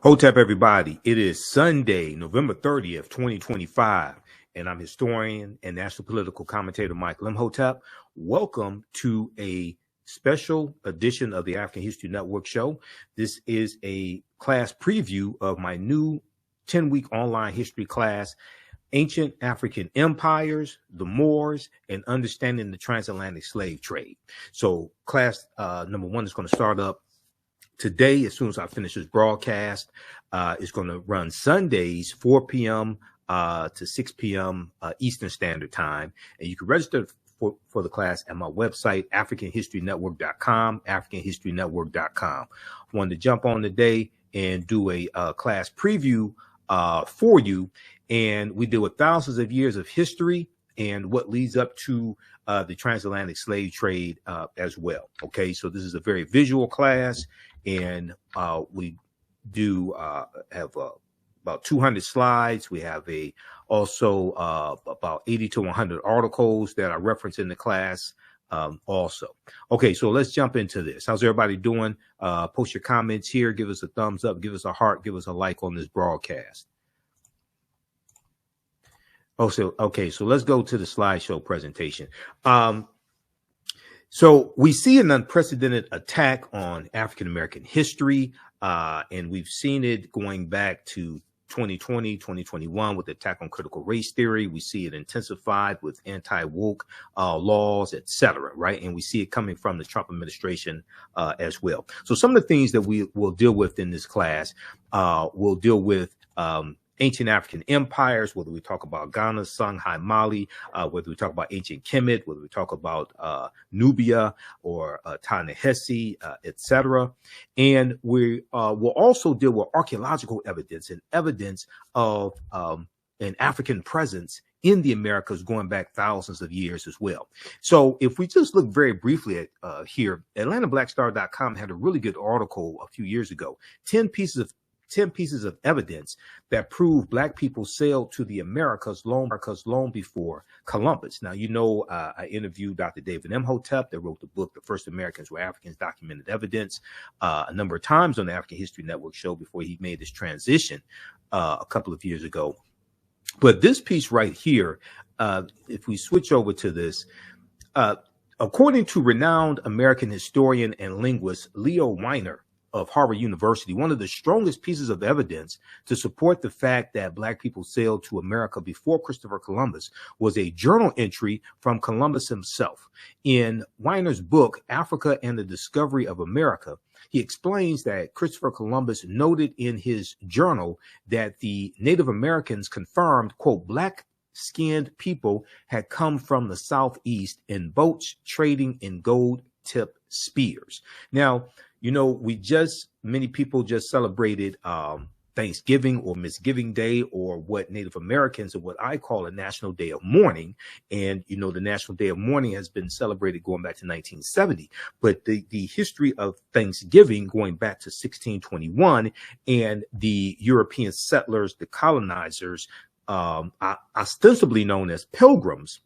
Hotep, everybody. It is Sunday, November 30th, 2025, and I'm historian and national political commentator Michael Imhotep. Welcome to a special edition of the African History Network show. This is a class preview of my new 10-week online history class, Ancient African Empires, the Moors, and Understanding the Transatlantic Slave Trade. So class number one is going to start up today, as soon as I finish this broadcast. It's going to run Sundays, 4 p.m. To 6 p.m. Eastern Standard Time. And you can register for the class at my website, AfricanHistoryNetwork.com, AfricanHistoryNetwork.com. I wanted to jump on today and do a class preview for you. And we deal with thousands of years of history and what leads up to the transatlantic slave trade as well. Okay, so this is a very visual class, and we do have about 200 slides. We have also about 80 to 100 articles that I reference in the class also. Okay, so let's jump into this. How's everybody doing? Post your comments here. Give us a thumbs up. Give us a heart. Give us a like on this broadcast. Okay, so let's go to the slideshow presentation. So we see an unprecedented attack on African-American history, and we've seen it going back to 2020, 2021 with the attack on critical race theory. We see it intensified with anti-woke laws, etc., right? And we see it coming from the Trump administration as well. So some of the things that we will deal with in this class, we'll deal with ancient African empires, whether we talk about Ghana, Songhai, Mali, whether we talk about ancient Kemet, whether we talk about Nubia or Ta-Nehisi, etc. And we will also deal with archaeological evidence and evidence of an African presence in the Americas going back thousands of years as well. So if we just look very briefly at here, AtlantaBlackStar.com had a really good article a few years ago, 10 pieces of evidence that prove Black people sailed to the Americas long before Columbus. Now, you know, I interviewed Dr. David Imhotep that wrote the book, The First Americans Were Africans, Documented Evidence, a number of times on the African History Network show before he made this transition a couple of years ago. But this piece right here, if we switch over to this, according to renowned American historian and linguist Leo Weiner of Harvard University, one of the strongest pieces of evidence to support the fact that Black people sailed to America before Christopher Columbus was a journal entry from Columbus himself. In Weiner's book, Africa and the Discovery of America, he explains that Christopher Columbus noted in his journal that the Native Americans confirmed, quote, Black-skinned people had come from the Southeast in boats trading in gold-tipped spears. Now, you know, many people just celebrated Thanksgiving or Misgiving Day, or what Native Americans, or what I call a National Day of Mourning. And, you know, the National Day of Mourning has been celebrated going back to 1970. But the history of Thanksgiving going back to 1621, and the European settlers, the colonizers, ostensibly known as pilgrims,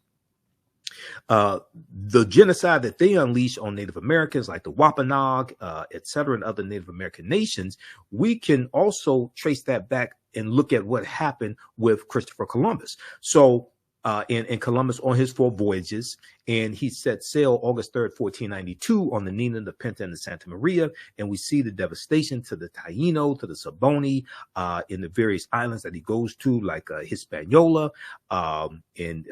the genocide that they unleashed on Native Americans like the Wampanoag, etc., and other Native American nations, we can also trace that back and look at what happened with Christopher Columbus. So in Columbus on his 4 voyages, and he set sail August 3rd, 1492 on the Nina, the Pinta, and the Santa Maria. And we see the devastation to the Taino, to the Saboni, in the various islands that he goes to, like Hispaniola, and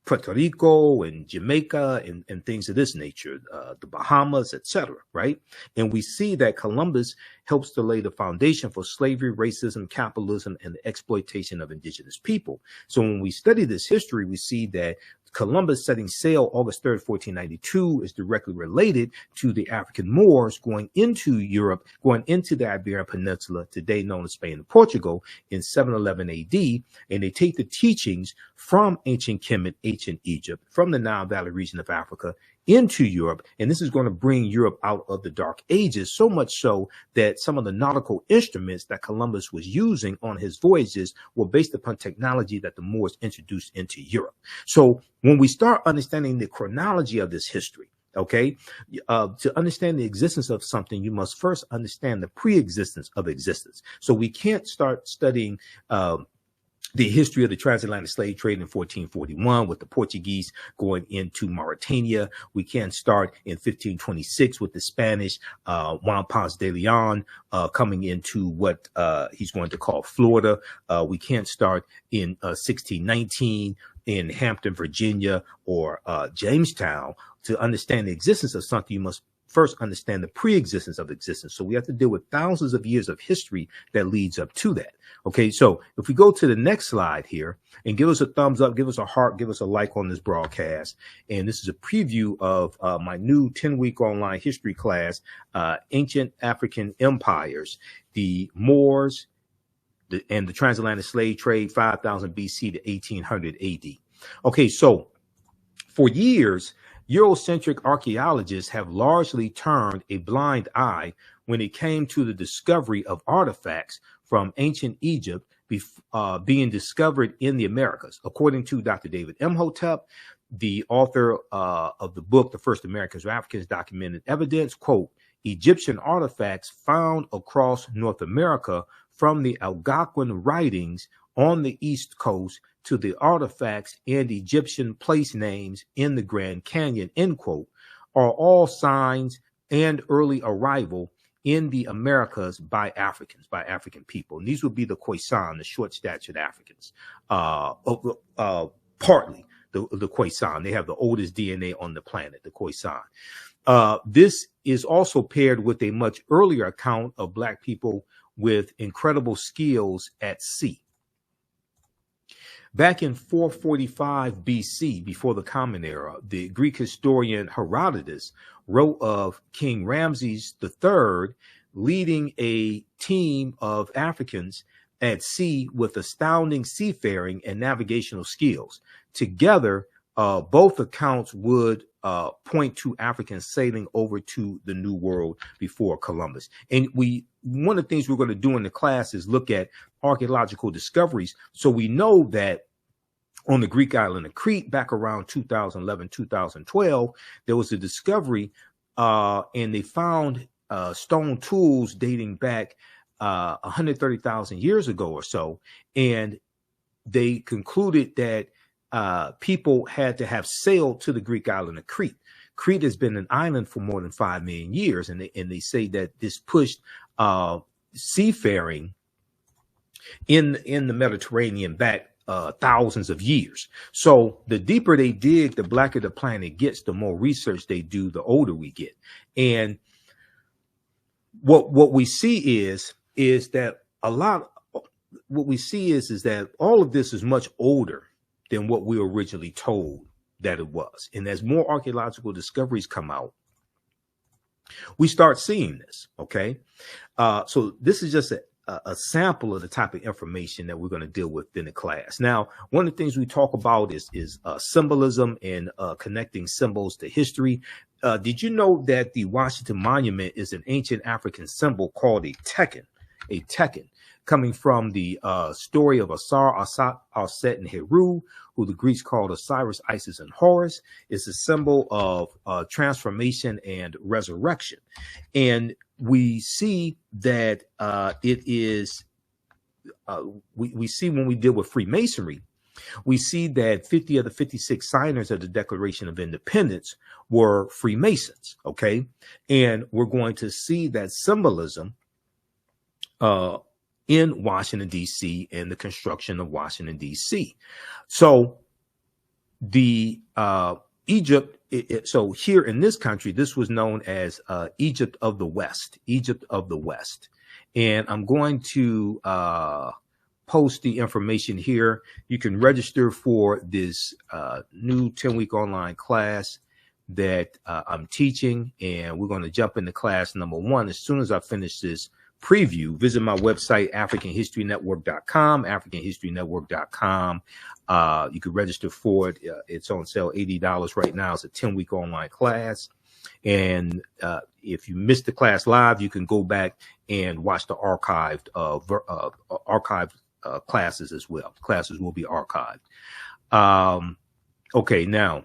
Puerto Rico and Jamaica and things of this nature, the Bahamas, etc., right? And we see that Columbus helps to lay the foundation for slavery, racism, capitalism, and the exploitation of indigenous people. So when we study this history, we see that Columbus setting sail August 3rd, 1492 is directly related to the African Moors going into Europe, going into the Iberian Peninsula, today known as Spain and Portugal, in 711 AD. And they take the teachings from ancient Kemet, ancient Egypt, from the Nile Valley region of Africa into Europe. And this is going to bring Europe out of the Dark Ages, so much so that some of the nautical instruments that Columbus was using on his voyages were based upon technology that the Moors introduced into Europe. So when we start understanding the chronology of this history, Okay. To understand the existence of something, you must first understand the pre-existence of existence. So we can't start studying the history of the transatlantic slave trade in 1441 with the Portuguese going into Mauritania. We can't start in 1526 with the Spanish Juan Ponce de Leon coming into what he's going to call Florida. We can't start in 1619 in Hampton, Virginia, or Jamestown. To understand the existence of something, you must first understand the pre-existence of existence. So we have to deal with thousands of years of history that leads up to that. Okay, so if we go to the next slide here and give us a thumbs up, give us a heart, give us a like on this broadcast. And this is a preview of my new 10-week online history class, Ancient African Empires, the Moors, and the transatlantic slave trade, 5000 BC to 1800 AD. Okay, so for years, Eurocentric archaeologists have largely turned a blind eye when it came to the discovery of artifacts from ancient Egypt being discovered in the Americas. According to Dr. David Imhotep, the author of the book, The First Americans or Africans Documented Evidence, quote, Egyptian artifacts found across North America from the Algonquin writings on the East Coast to the artifacts and Egyptian place names in the Grand Canyon, end quote, are all signs and early arrival in the Americas by Africans, by African people. And these would be the Khoisan, the short-statured Africans, partly the Khoisan. They have the oldest DNA on the planet, the Khoisan. This is also paired with a much earlier account of Black people with incredible skills at sea. Back in 445 BC, before the Common Era, the Greek historian Herodotus wrote of King Ramses III leading a team of Africans at sea with astounding seafaring and navigational skills. Together, both accounts would point to Africans sailing over to the New World before Columbus. And one of the things we're going to do in the class is look at archaeological discoveries. So we know that on the Greek island of Crete, back around 2011, 2012, there was a discovery and they found stone tools dating back 130,000 years ago or so. And they concluded that people had to have sailed to the Greek island of Crete. Crete has been an island for more than 5 million years. And they say that this pushed seafaring in the Mediterranean back thousands of years. So the deeper they dig, the blacker the planet gets, the more research they do, the older we get. And what we see is that that all of this is much older than what we were originally told that it was. And as more archaeological discoveries come out, we start seeing this. Okay. So this is just a sample of the type of information that we're going to deal with in the class. Now, one of the things we talk about is symbolism and connecting symbols to history. Did you know that the Washington Monument is an ancient African symbol called a tekken? A tekken, coming from the story of Asar, Aset, and Heru, who the Greeks called Osiris, Isis, and Horus. Is a symbol of transformation and resurrection. And we see that it is, we see when we deal with Freemasonry, we see that 50 of the 56 signers of the Declaration of Independence were Freemasons, okay? And we're going to see that symbolism in Washington, D.C. and the construction of Washington, D.C. So the Egypt, so here in this country, this was known as Egypt of the West, Egypt of the West. And I'm going to post the information here. You can register for this new 10-week online class that I'm teaching. And we're going to jump into class number 1 as soon as I finish this preview. Visit my website, africanhistorynetwork.com, africanhistorynetwork.com. You can register for it. It's on sale, $80 right now. It's a 10-week online class. And if you missed the class live, you can go back and watch the archived classes as well. Classes will be archived. Okay, now,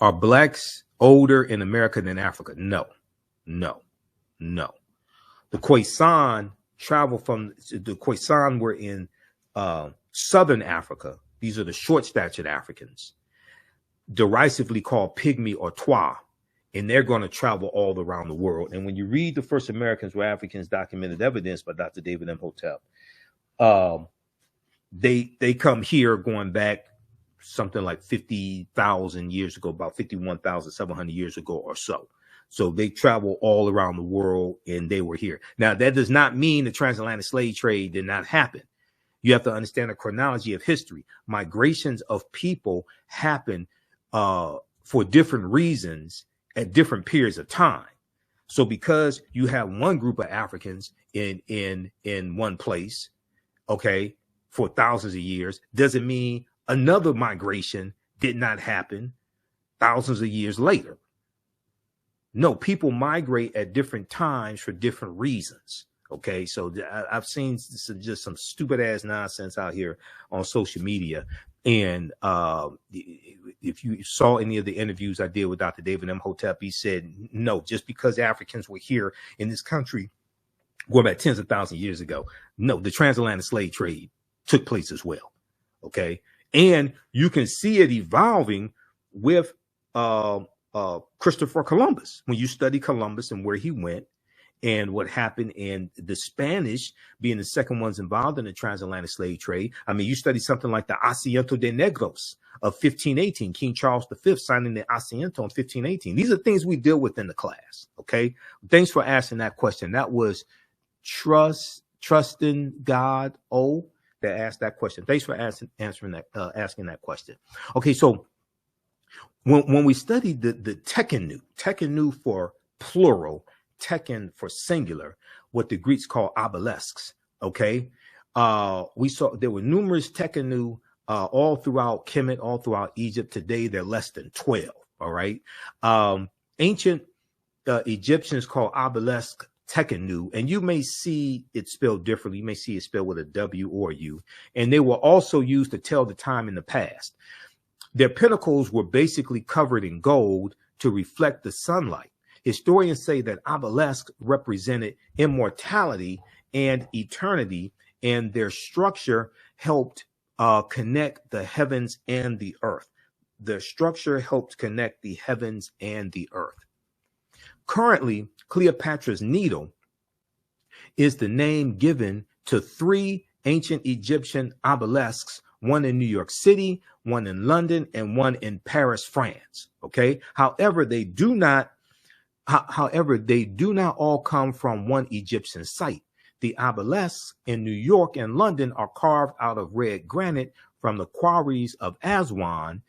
Are blacks older in America than Africa? No, no, no. The Khoisan were in southern Africa. These are the short-statured Africans, derisively called pygmy or twa, and they're going to travel all around the world. And when you read The First Americans Were Africans, Documented Evidence by Dr. David Imhotep, they come here going back something like 50,000 years ago, about 51,700 years ago or so. So they travel all around the world and they were here. Now, that does not mean the transatlantic slave trade did not happen. You have to understand the chronology of history. Migrations of people happen for different reasons at different periods of time. So because you have one group of Africans in one place, okay, for thousands of years, doesn't mean another migration did not happen thousands of years later. No, people migrate at different times for different reasons. Okay, so I've seen just some stupid ass nonsense out here on social media. And if you saw any of the interviews I did with Dr. David Imhotep, he said, no, just because Africans were here in this country going back tens of thousands of years ago, no, the transatlantic slave trade took place as well. Okay, and you can see it evolving with Christopher Columbus. When you study Columbus and where he went and what happened, and the Spanish being the second ones involved in the transatlantic slave trade. I mean, you study something like the Asiento de Negros of 1518, King Charles V signing the Asiento in 1518. These are things we deal with in the class. Okay, thanks for asking that question. That was Trusting God that asked that question. Thanks for asking that question. Okay, so when we study the tekenu for plural, teken for singular, what the Greeks call obelisks, okay, we saw there were numerous tekenu all throughout Kemet, all throughout Egypt. Today they're less than 12. All right, ancient Egyptians called obelisk tekenu, and you may see it spelled differently. You may see it spelled with a W or U, and they were also used to tell the time in the past. Their pinnacles were basically covered in gold to reflect the sunlight. Historians say that obelisks represented immortality and eternity, and their structure helped connect the heavens and the earth. The structure helped connect the heavens and the earth. Currently, Cleopatra's Needle is the name given to 3 ancient Egyptian obelisks, one in New York City, one in London, and one in Paris, France. Okay. However, they do not all come from one Egyptian site. The obelisks in New York and London are carved out of red granite from the quarries of Aswan,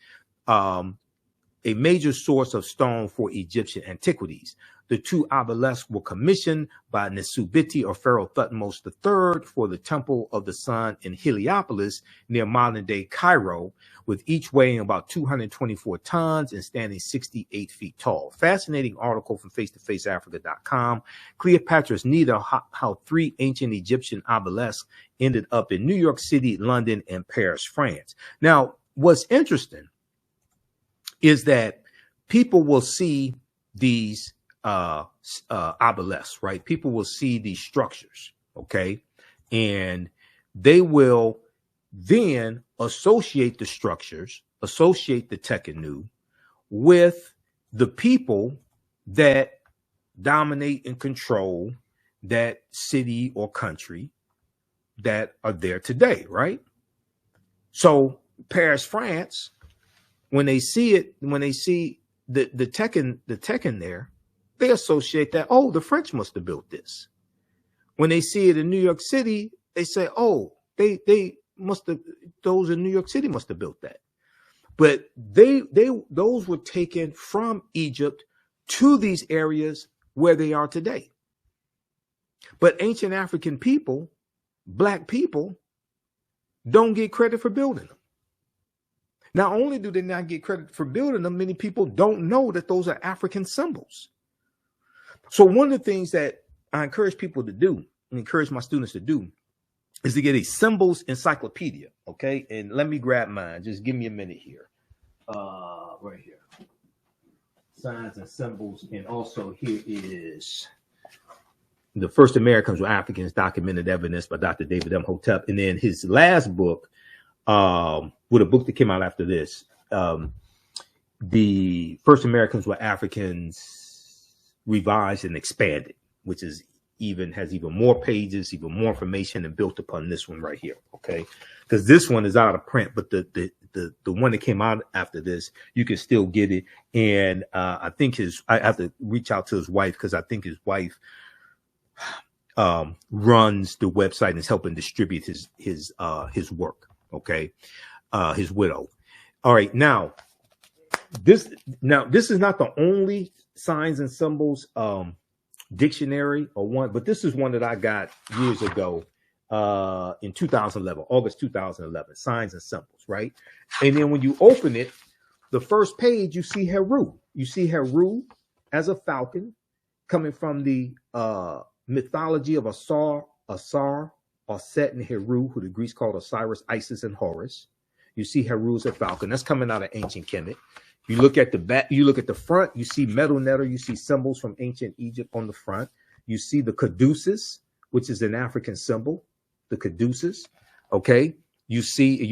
a major source of stone for Egyptian antiquities. The 2 obelisks were commissioned by Nesubiti or Pharaoh Thutmose III for the Temple of the Sun in Heliopolis near modern-day Cairo, with each weighing about 224 tons and standing 68 feet tall. Fascinating article from FaceToFaceAfrica.com. Cleopatra's Needle, how 3 ancient Egyptian obelisks ended up in New York City, London, and Paris, France. Now, what's interesting is that people will see these obelisks, right? People will see these structures, okay? And they will then associate the structures, associate the tekenu with the people that dominate and control that city or country that are there today, right? So Paris, France, when they see it, when they see the teken there, they associate that, oh, the French must have built this. When they see it in New York City, they say, oh, they must have, those in New York City must have built that. But those were taken from Egypt to these areas where they are today. But ancient African people, black people, don't get credit for building them. Not only do they not get credit for building them, many people don't know that those are African symbols. So one of the things that I encourage people to do, and encourage my students to do, is to get a symbols encyclopedia, okay? And let me grab mine. Just give me a minute here. Right here. signs and symbols. And also here is The First Americans Were Africans, Documented Evidence by Dr. David Imhotep. And then his last book, with a book that came out after this, The First Americans Were Africans Revised and Expanded, which is has even more pages, even more information, and built upon this one right here. Okay, because this one is out of print, but the one that came out after this, you can still get it. And I think I have to reach out to his wife, because I think his wife runs the website and is helping distribute his work. Okay, his widow. All right, now this is not the only signs and symbols dictionary or one, but this is one that I got years ago in 2011, August 2011, signs and symbols, right? And then when you open it, the first page, you see Heru. You see Heru as a falcon coming from the mythology of Asar, Set, and Heru, who the Greeks called Osiris, Isis, and Horus. You see Heru as a falcon. That's coming out of ancient Kemet. You look at the back, you look at the front, you see metal netter, you see symbols from ancient Egypt on the front. You see the caduceus, which is an African symbol, the caduceus. Okay. You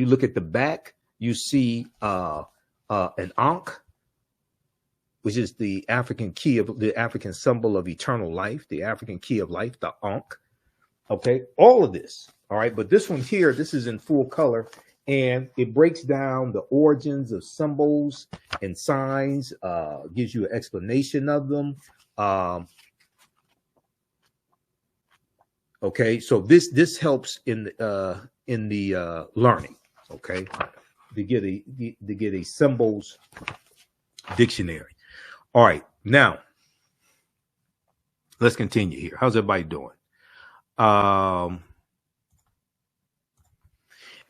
look at the back, you see an ankh, which is the African key of the African symbol of eternal life, the African key of life, the ankh. Okay. All of this. All right. But this one here, this is in full color. And it breaks down the origins of symbols and signs, gives you an explanation of them. Okay, so this helps in the learning. Okay, to get a symbols dictionary. All right, now let's continue here. How's everybody doing?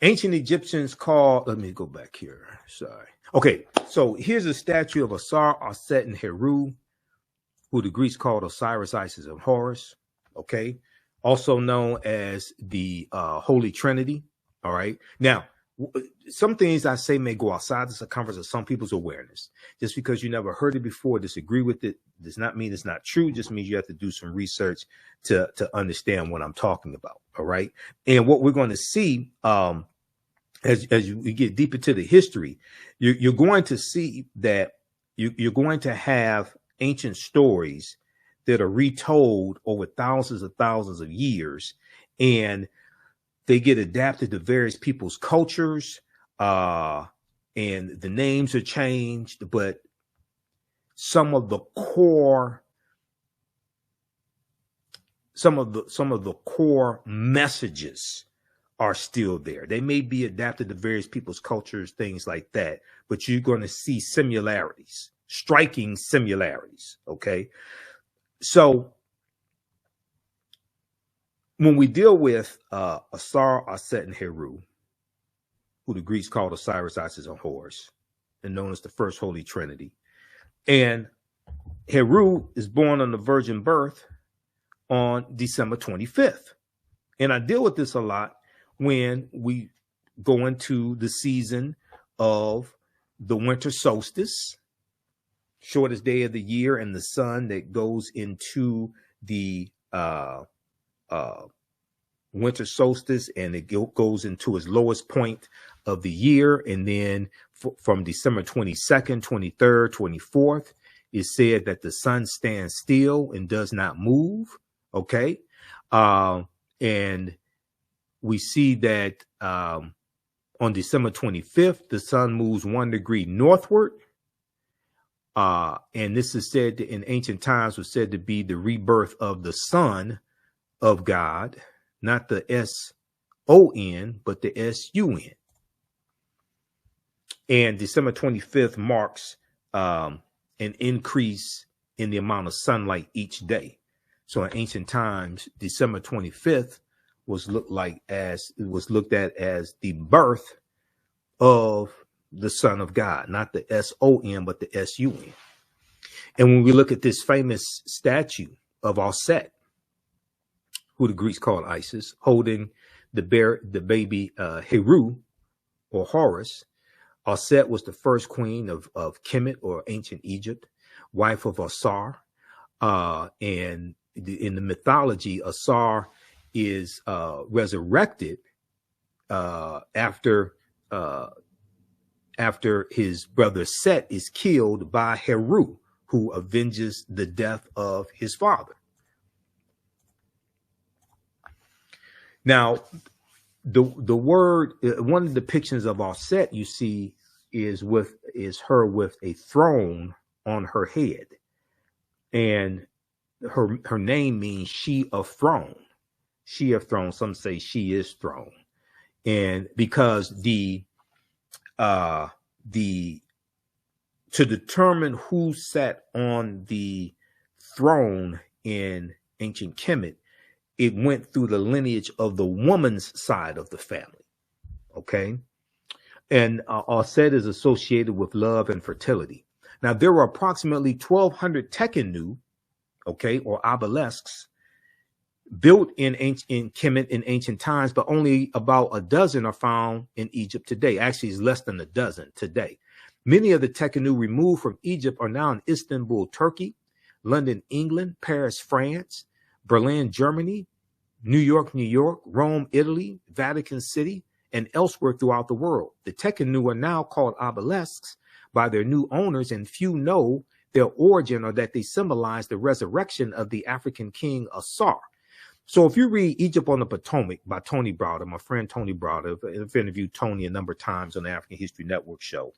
Ancient Egyptians called, let me go back here. Sorry. Okay, so here's a statue of Asar, Set, and Heru, who the Greeks called Osiris, Isis, and Horus. Okay, also known as the Holy Trinity. All right. Now, some things I say may go outside the circumference of some people's awareness. Just because you never heard it before, disagree with it, does not mean it's not true. Just means you have to do some research to understand what I'm talking about. All right. And what we're going to see as we get deep into the history, you're going to see that you're going to have ancient stories that are retold over thousands of years, and they get adapted to various people's cultures, and the names are changed, but some of the core messages are still there. They may be adapted to various people's cultures, things like that, but you're going to see similarities, striking similarities. Okay. So when we deal with Asar, Set, and Heru, who the Greeks called Osiris, Isis, and Horus, and known as the First Holy Trinity, and Heru is born on the virgin birth on December 25th. And I deal with this a lot when we go into the season of the winter solstice, shortest day of the year, and the sun that goes into the winter solstice, and it goes into its lowest point of the year. And then from December 22nd, 23rd, 24th, it's said that the sun stands still and does not move. Okay. And we see that on December 25th, the sun moves 1 degree northward. And this is said to, in ancient times, was said to be the rebirth of the Son of God, not the S-O-N, but the S-U-N. And December 25th marks an increase in the amount of sunlight each day. So in ancient times, December 25th was looked at as the birth of the Son of God, not the S-O-N, but the S-U-N. And when we look at this famous statue of Set, who the Greeks called Isis, holding the baby Heru or Horus, Set was the first queen of Kemet, or ancient Egypt. wife of Asar. And in the mythology, Asar is resurrected after his brother Set is killed by Heru, who avenges the death of his father. Now, the word, one of the depictions of Set you see is her with a throne on her head, and her name means she of throne. She of throne. Some say she is throne, and because to determine who sat on the throne in ancient Kemet, it went through the lineage of the woman's side of the family. Okay. And Set is associated with love and fertility. Now, there were approximately 1,200 tekenu, okay, or obelisks, built in Kemet in ancient times, but only about a dozen are found in Egypt today. Actually, it's less than a dozen today. Many of the tekenu removed from Egypt are now in Istanbul, Turkey, London, England, Paris, France, Berlin, Germany, New York, Rome, Italy, Vatican City, and elsewhere throughout the world. The tekenu are now called obelisks by their new owners, and few know their origin or that they symbolize the resurrection of the African king Asar. So if you read Egypt on the Potomac by Tony Browder, my friend Tony Browder, I've interviewed Tony a number of times on the African History Network show.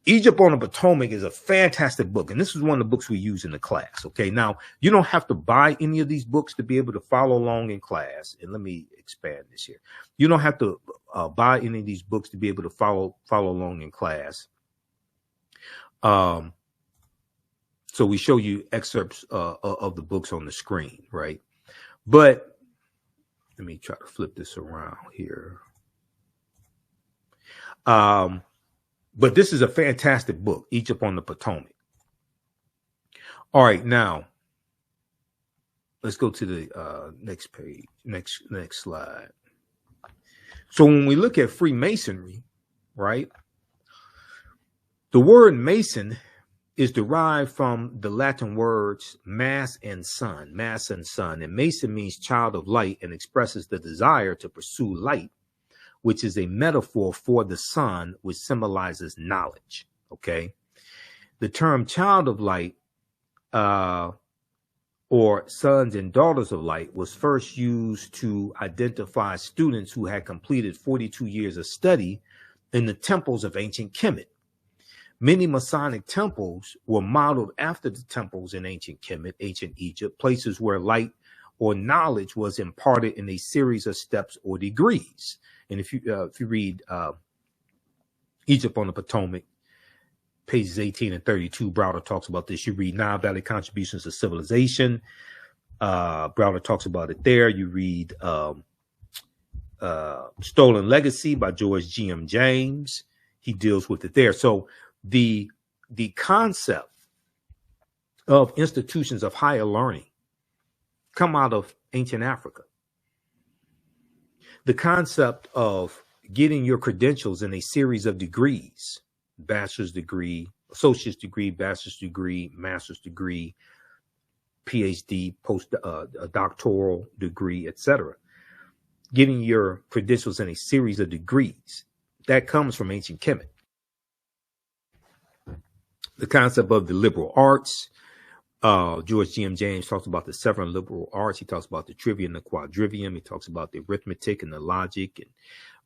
Egypt on the Potomac is a fantastic book, and this is one of the books we use in the class. Okay, now you don't have to buy any of these books to be able to follow along in class. And let me expand this here. You don't have to buy any of these books to be able to follow along in class. So we show you excerpts of the books on the screen, right? But let me try to flip this around here. But this is a fantastic book, Egypt on the Potomac. All right, now let's go to the next page, next slide. So when we look at Freemasonry, right, the word Mason is derived from the Latin words mass and sun, and Mason means child of light and expresses the desire to pursue light, which is a metaphor for the sun, which symbolizes knowledge. Okay. The term child of light, or sons and daughters of light, was first used to identify students who had completed 42 years of study in the temples of ancient Kemet. Many Masonic temples were modeled after the temples in ancient Kemet, ancient Egypt, places where light or knowledge was imparted in a series of steps or degrees. And if you read Egypt on the Potomac, pages 18 and 32, Browder talks about this. You read Nile Valley Contributions to Civilization. Browder talks about it there. You read Stolen Legacy by George G.M. James. He deals with it there. So the concept of institutions of higher learning come out of ancient Africa. The concept of getting your credentials in a series of degrees, bachelor's degree, associate's degree, bachelor's degree, master's degree, PhD, doctoral degree, etc. Getting your credentials in a series of degrees, that comes from ancient Kemet. The concept of the liberal arts, George G.M. James talks about the 7 liberal arts. He talks about the trivium and the quadrivium. He talks about the arithmetic and the logic and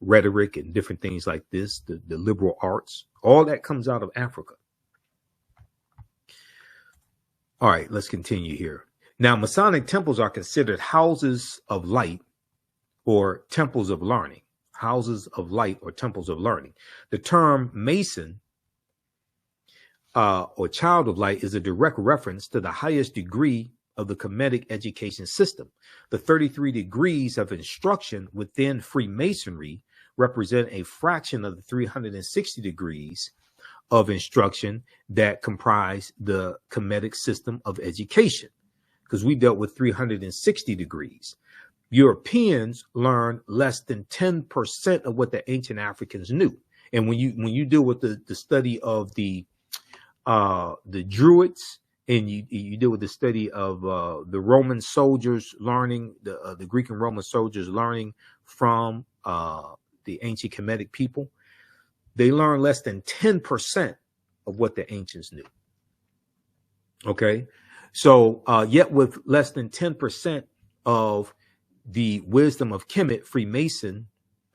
rhetoric and different things like this, the liberal arts. All that comes out of Africa. All right, let's continue here. Now, Masonic temples are considered houses of light or temples of learning. Houses of light or temples of learning. The term Mason or child of light is a direct reference to the highest degree of the Kemetic education system. The 33 degrees of instruction within Freemasonry represent a fraction of the 360 degrees of instruction that comprise the Kemetic system of education, because we dealt with 360 degrees. Europeans learn less than 10% of what the ancient Africans knew. And when you deal with the study of the the Druids, and you deal with the study of the Roman soldiers learning, the Greek and Roman soldiers learning from the ancient Kemetic people. They learn less than 10% of what the ancients knew. Okay, so yet with less than 10% of the wisdom of Kemet,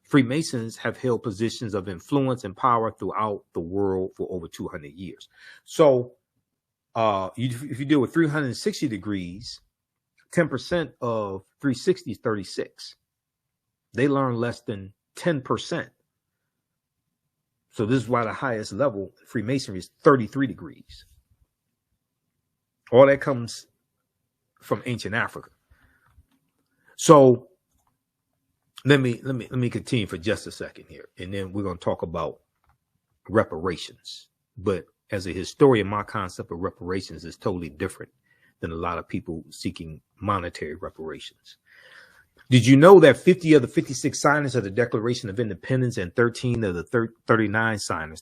Freemasons have held positions of influence and power throughout the world for over 200 years. So if you deal with 360 degrees, 10% of 360 is 36. They learn less than 10%. So this is why the highest level Freemasonry is 33 degrees. All that comes from ancient Africa. So let me continue for just a second here, and then we're going to talk about reparations. But as a historian, my concept of reparations is totally different than a lot of people seeking monetary reparations. Did you know that 50 of the 56 signers of the Declaration of Independence and 13 of the 39 signers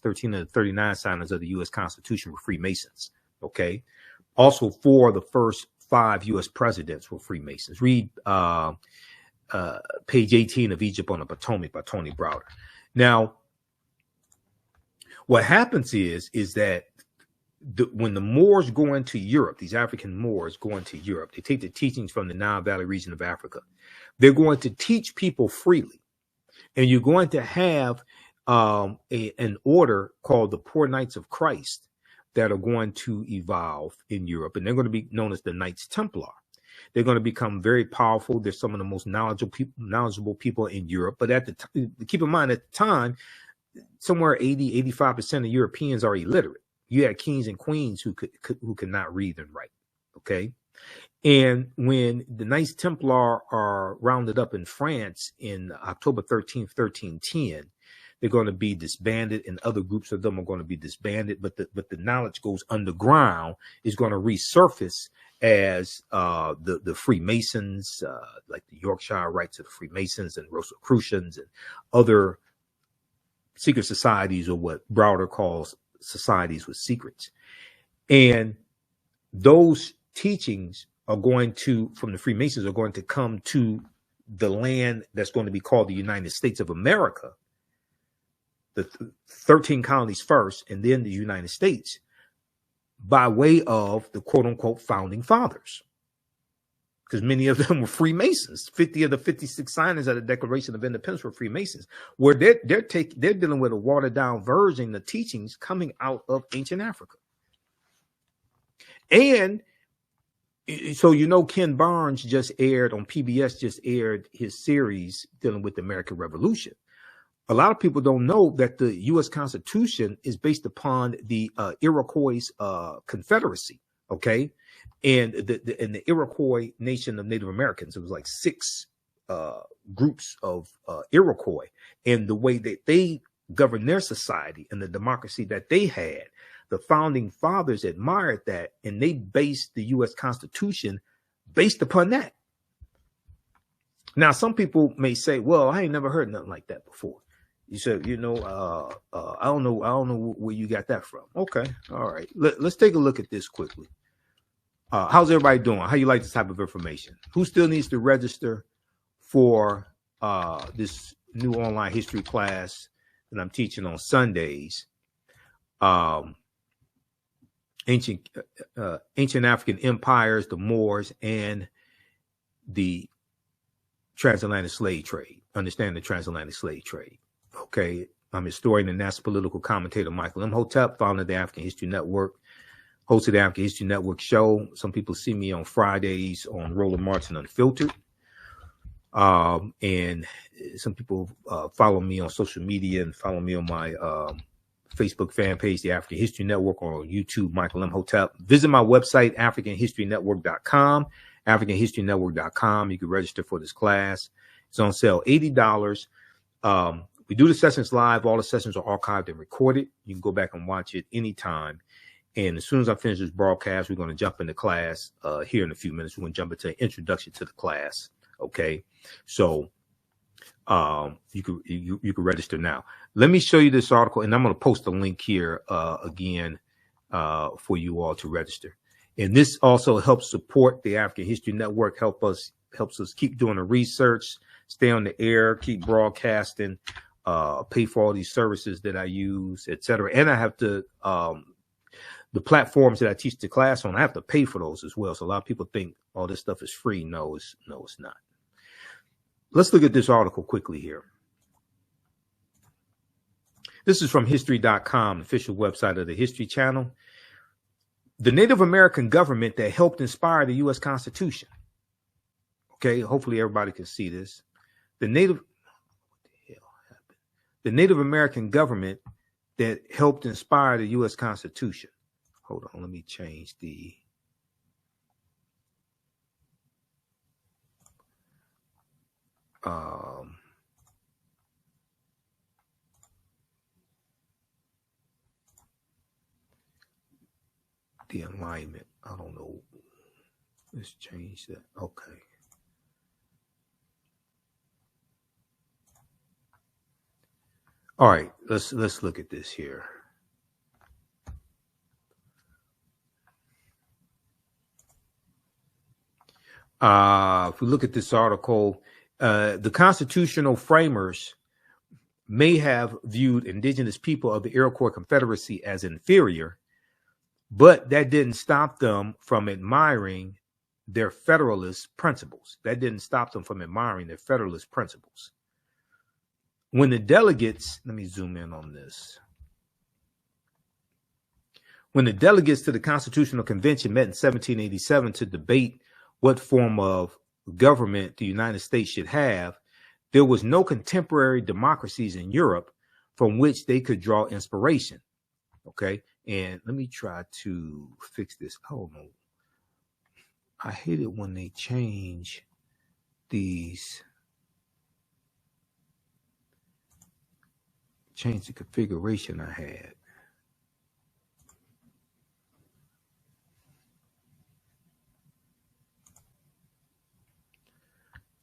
of the U.S. Constitution were Freemasons? Okay. Also, 4 of the first 5 U.S. presidents were Freemasons. Read page 18 of Egypt on the Potomac by Tony Browder. Now, what happens is that when the Moors go into Europe, these African Moors go into Europe, they take the teachings from the Nile Valley region of Africa. They're going to teach people freely. And you're going to have an order called the Poor Knights of Christ that are going to evolve in Europe. And they're going to be known as the Knights Templar. They're going to become very powerful. They're some of the most knowledgeable people in Europe. But keep in mind, at the time, somewhere 85% of Europeans are illiterate. You had kings and queens who could not read and write. Okay. And when the Knights Templar are rounded up in France in October 13th, 1310, they're going to be disbanded, and other groups of them are going to be disbanded. But the knowledge goes underground, is going to resurface as the Freemasons, like the Yorkshire Rites of the Freemasons and Rosicrucians and other secret societies, or what Browder calls societies with secrets. And those teachings are going to, from the Freemasons, are going to come to the land that's going to be called the United States of America, the 13 colonies first, and then the United States, by way of the quote unquote founding fathers. Because many of them were Freemasons. 50 of the 56 signers of the Declaration of Independence were Freemasons, where they're dealing with a watered down version of teachings coming out of ancient Africa. And so, Ken Barnes just aired on PBS, just aired his series dealing with the American Revolution. A lot of people don't know that the U.S. Constitution is based upon the Iroquois Confederacy. Okay. And the Iroquois nation of Native Americans, it was like 6 groups of Iroquois, and the way that they governed their society and the democracy that they had, the founding fathers admired that, and they based the U.S. Constitution based upon that. Now, some people may say, well, I ain't never heard nothing like that before. You said, I don't know where you got that from. Okay. All right. Let's take a look at this quickly. How's everybody doing? How you like this type of information? Who still needs to register for this new online history class that I'm teaching on Sundays? Ancient African empires, the Moors, and the transatlantic slave trade. Understand the transatlantic slave trade. Okay. I'm historian and national political commentator Michael Imhotep, founder of the African History Network, host of the African History Network show. Some people see me on Fridays on Roland Martin Unfiltered. And some people follow me on social media and follow me on my Facebook fan page, the African History Network, or on YouTube, Michael Imhotep. Visit my website, AfricanHistoryNetwork.com, AfricanHistoryNetwork.com. You can register for this class. It's on sale, $80. We do the sessions live. All the sessions are archived and recorded. You can go back and watch it anytime. And as soon as I finish this broadcast, we're going to jump into class here in a few minutes. We're going to jump into an introduction to the class. Okay. So you can register now. Let me show you this article, and I'm going to post a link here again for you all to register. And this also helps support the African History Network, helps us keep doing the research, stay on the air, keep broadcasting, pay for all these services that I use, etc. And I have to, the platforms that I teach the class on, I have to pay for those as well. So a lot of people think, oh, this stuff is free. No, it's not. Let's look at this article quickly here. This is from history.com, the official website of the History Channel. The Native American government that helped inspire the U.S. Constitution. Okay, hopefully everybody can see this. The Native American government that helped inspire the U.S. Constitution. Hold on, let me change the alignment. I don't know. Let's change that. Okay. All right, let's look at this here. If we look at this article, the constitutional framers may have viewed indigenous people of the Iroquois Confederacy as inferior, but that didn't stop them from admiring their Federalist principles. When the delegates, let me zoom in on this. When the delegates to the Constitutional Convention met in 1787 to debate what form of government the United States should have, there was no contemporary democracies in Europe from which they could draw inspiration. Okay. And let me try to fix this. Oh no. I hate it when they change the configuration I had.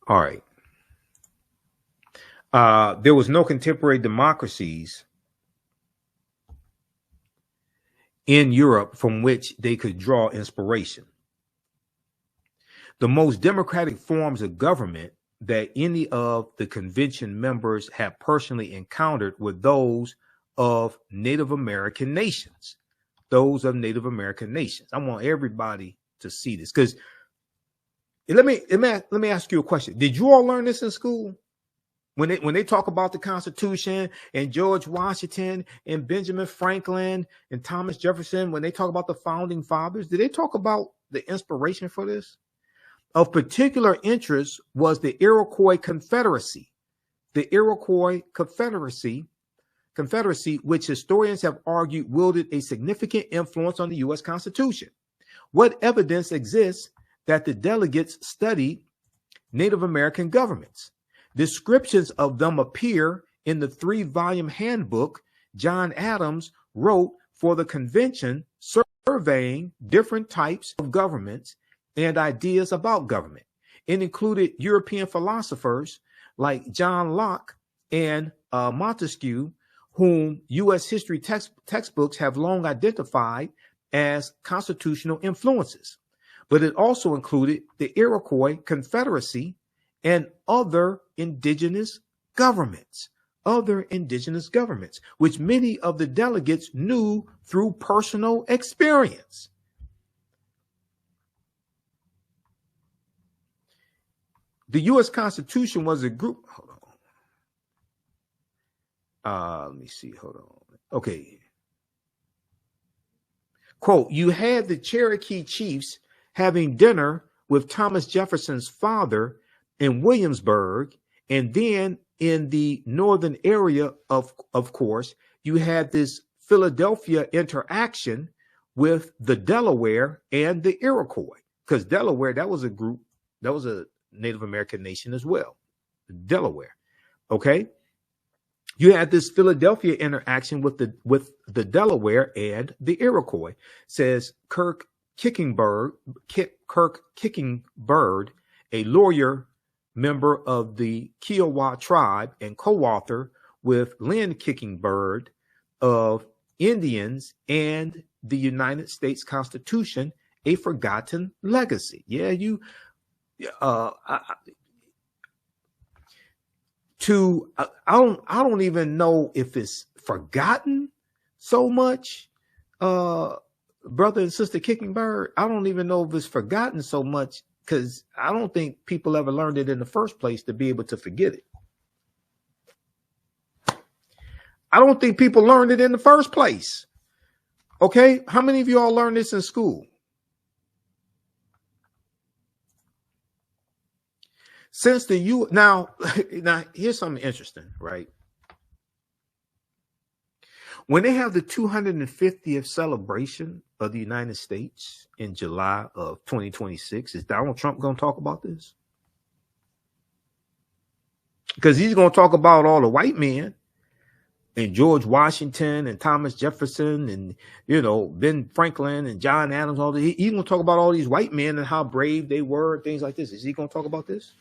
All right. There was no contemporary democracies in Europe from which they could draw inspiration. The most democratic forms of government that any of the convention members had personally encountered were those of Native American nations. I want everybody to see this, because let me ask you a question. Did you all learn this in school? When they talk about the Constitution and George Washington and Benjamin Franklin and Thomas Jefferson, when they talk about the founding fathers, did they talk about the inspiration for this? Of particular interest was the Iroquois Confederacy. The Iroquois Confederacy, which historians have argued wielded a significant influence on the U.S. Constitution. What evidence exists that the delegates studied Native American governments? Descriptions of them appear in the 3-volume handbook John Adams wrote for the convention, surveying different types of governments and ideas about government. It included European philosophers like John Locke and Montesquieu, whom U.S. history textbooks have long identified as constitutional influences. But it also included the Iroquois Confederacy and other indigenous governments, which many of the delegates knew through personal experience. The U.S. Constitution was a group. Hold on. Let me see. Hold on. Okay. Quote, you had the Cherokee chiefs having dinner with Thomas Jefferson's father in Williamsburg, and then in the northern area of course, you had this Philadelphia interaction with the Delaware and the Iroquois, because Delaware, that was a group, that was a Native American nation as well, Delaware. Okay, you had this Philadelphia interaction with the Delaware and the Iroquois. Says Kirk Kickingbird, a lawyer member of the Kiowa tribe and co-author with Lynn Kickingbird of Indians and the United States Constitution a forgotten legacy. Yeah, I don't even know if it's forgotten so much, brother and sister Kicking Bird. I don't even know if it's forgotten so much, because I don't think people ever learned it in the first place to be able to forget it. I don't think people learned it in the first place. Okay, how many of you all learned this in school? Since now here's something interesting, right? When they have the 250th celebration of the United States in July of 2026, is Donald Trump going to talk about this? Because he's going to talk about all the white men and George Washington and Thomas Jefferson and, Ben Franklin and John Adams. All he's going to talk about all these white men and how brave they were and things like this. Is he going to talk about this?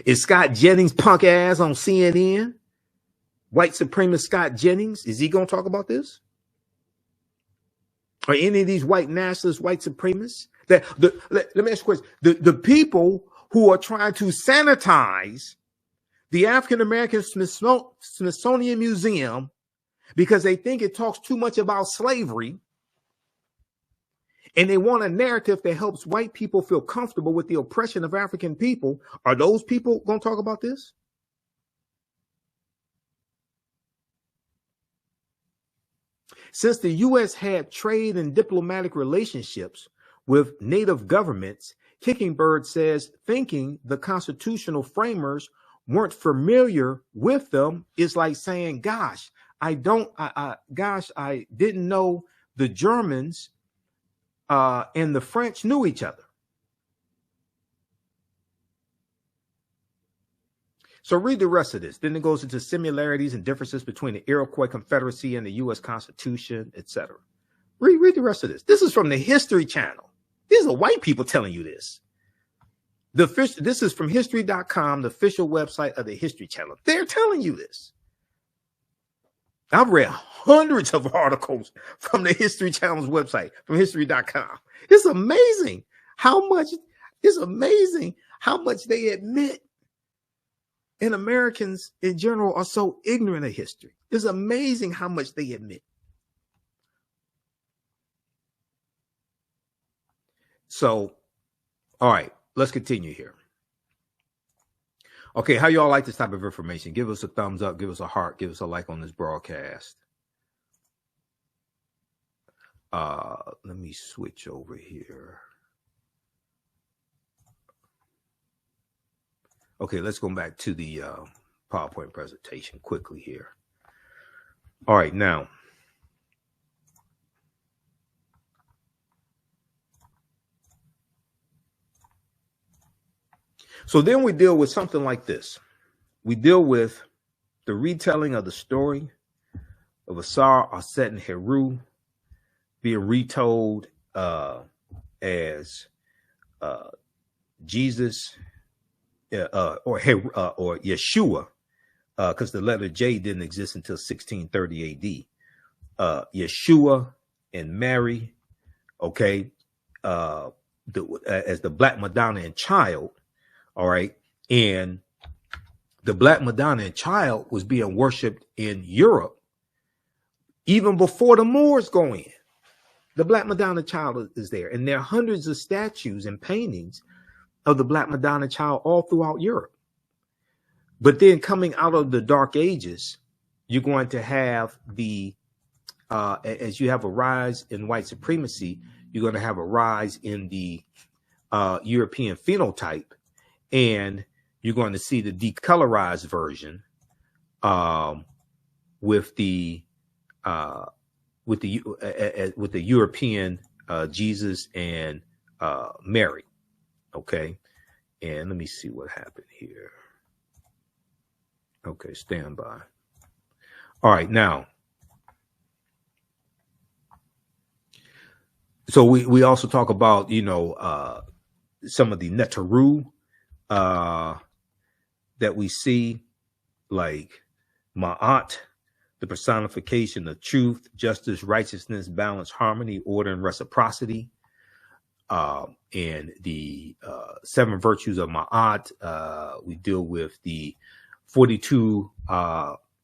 Is Scott Jennings' punk ass on CNN, white supremacist Scott Jennings, is he going to talk about this? Or any of these white nationalists, white supremacists? Let me ask you a question. The people who are trying to sanitize the African American Smithsonian Museum because they think it talks too much about slavery, and they want a narrative that helps white people feel comfortable with the oppression of African people, are those people going to talk about this? Since the U.S. had trade and diplomatic relationships with native governments, Kickingbird says thinking the constitutional framers weren't familiar with them is like saying, gosh, I didn't know the Germans and the French knew each other. So read the rest of this. Then it goes into similarities and differences between the Iroquois Confederacy and the U.S. Constitution, etc. Read the rest of this. This is from the History Channel. These are white people telling you this. This is from history.com, the official website of the History Channel. They're telling you this. I've read hundreds of articles from the History Channel's website, from history.com. It's amazing how much they admit, and Americans in general are so ignorant of history. It's amazing how much they admit. So, all right, let's continue here. Okay, how y'all like this type of information? Give us a thumbs up, give us a heart, give us a like on this broadcast. Let me switch over here. Okay, let's go back to the PowerPoint presentation quickly here. All right, now. So then we deal with something like this. We deal with the retelling of the story of Asar, Aset, and Heru being retold as Jesus or Yeshua, because the letter J didn't exist until 1630 AD. Yeshua and Mary, okay, as the Black Madonna and Child. All right. And the Black Madonna and Child was being worshipped in Europe even before the Moors go in. The Black Madonna Child is there. And there are hundreds of statues and paintings of the Black Madonna Child all throughout Europe. But then coming out of the Dark Ages, you're going to have as you have a rise in white supremacy, you're going to have a rise in the European phenotype. And you're going to see the decolorized version with the European Jesus and Mary. Okay, and let me see what happened here. Okay, stand by. All right, now. So we also talk about some of the Neteru that we see, like Ma'at, the personification of truth, justice, righteousness, balance, harmony, order, and reciprocity. And the 7 virtues of Ma'at. We deal with the 42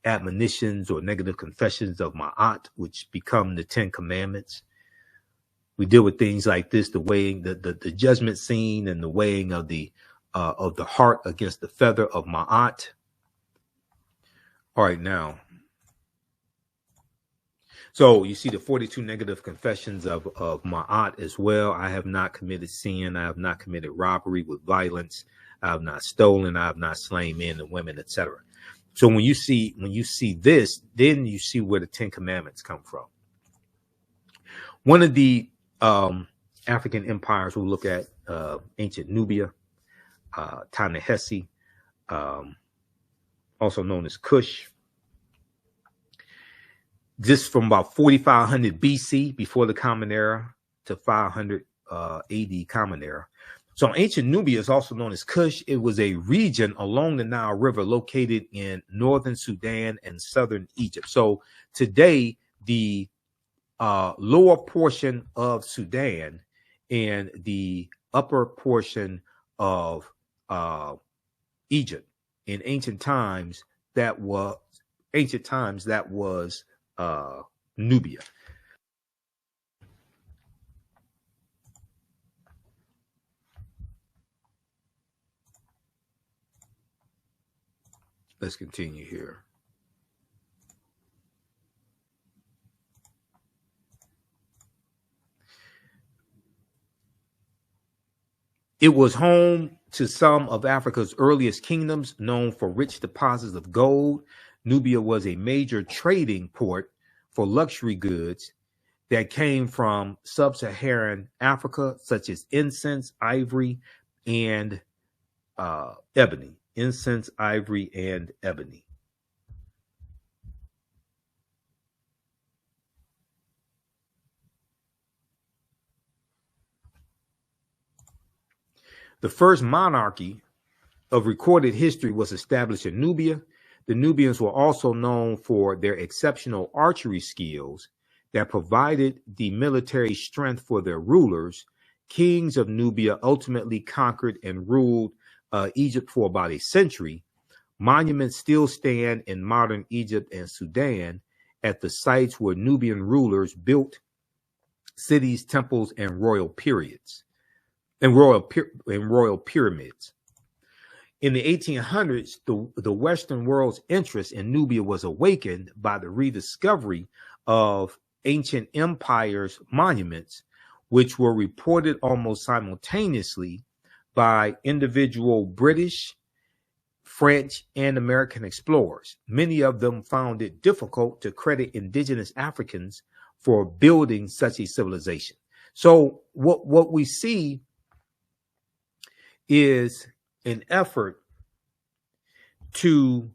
admonitions or negative confessions of Ma'at, which become the 10 commandments. We deal with things like this, the weighing, the judgment scene, and the weighing of the heart against the feather of Ma'at. All right, now. So you see the 42 negative confessions of Ma'at as well. I have not committed sin. I have not committed robbery with violence. I have not stolen. I have not slain men and women, etc. So when you see this, then you see where the 10 commandments come from. One of the African empires we'll look at, ancient Nubia, Ta-Nehesi, also known as Kush. This from about 4500 BC, before the Common Era, to 500 AD Common Era. So ancient Nubia is also known as Kush. It was a region along the Nile River located in northern Sudan and southern Egypt. So today, the lower portion of Sudan and the upper portion of Egypt. In ancient times, that was Nubia. Let's continue here. It was home to some of Africa's earliest kingdoms, known for rich deposits of gold. Nubia was a major trading port for luxury goods that came from sub-Saharan Africa, such as incense, ivory, and ebony. Incense, ivory, and ebony. The first monarchy of recorded history was established in Nubia. The Nubians were also known for their exceptional archery skills that provided the military strength for their rulers. Kings of Nubia ultimately conquered and ruled Egypt for about a century. Monuments still stand in modern Egypt and Sudan at the sites where Nubian rulers built cities, temples, and royal pyramids. In the 1800s, the Western world's interest in Nubia was awakened by the rediscovery of ancient empires' monuments, which were reported almost simultaneously by individual British, French, and American explorers. Many of them found it difficult to credit indigenous Africans for building such a civilization. So what we see is an effort to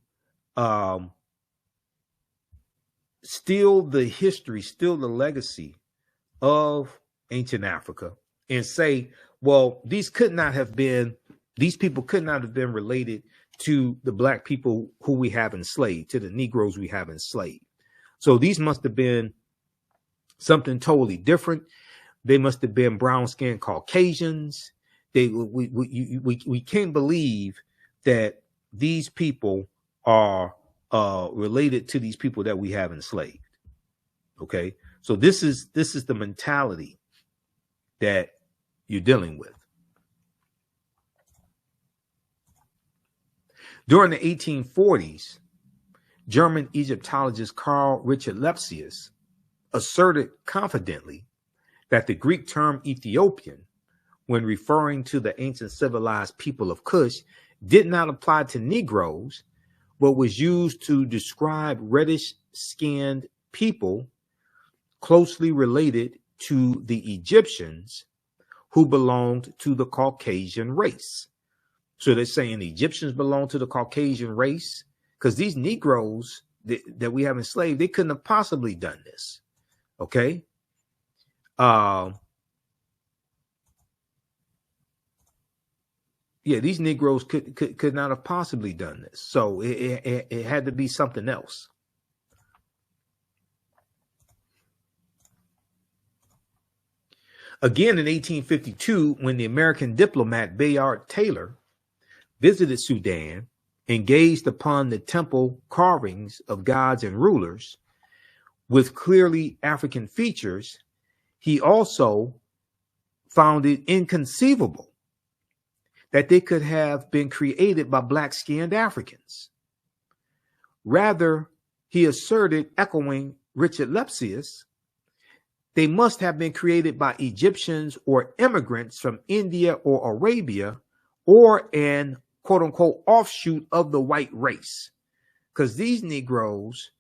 steal the history, steal the legacy of ancient Africa and say, well, these people could not have been related to the black people who we have enslaved, to the Negroes we have enslaved. So these must have been something totally different. They must have been brown-skinned Caucasians. We can't believe that these people are related to these people that we have enslaved. Okay, so this is the mentality that you're dealing with. During the 1840s, German Egyptologist Carl Richard Lepsius asserted confidently that the Greek term Ethiopian, when referring to the ancient civilized people of Kush, did not apply to Negroes, but was used to describe reddish-skinned people closely related to the Egyptians who belonged to the Caucasian race. So they're saying the Egyptians belong to the Caucasian race, because these Negroes that we have enslaved, they couldn't have possibly done this. Okay. Yeah, these Negroes could not have possibly done this. So it had to be something else. Again, in 1852, when the American diplomat Bayard Taylor visited Sudan and gazed upon the temple carvings of gods and rulers with clearly African features, he also found it inconceivable that they could have been created by black-skinned Africans. Rather, he asserted, echoing Richard Lepsius, they must have been created by Egyptians or immigrants from India or Arabia, or an quote-unquote offshoot of the white race. Because these Negroes,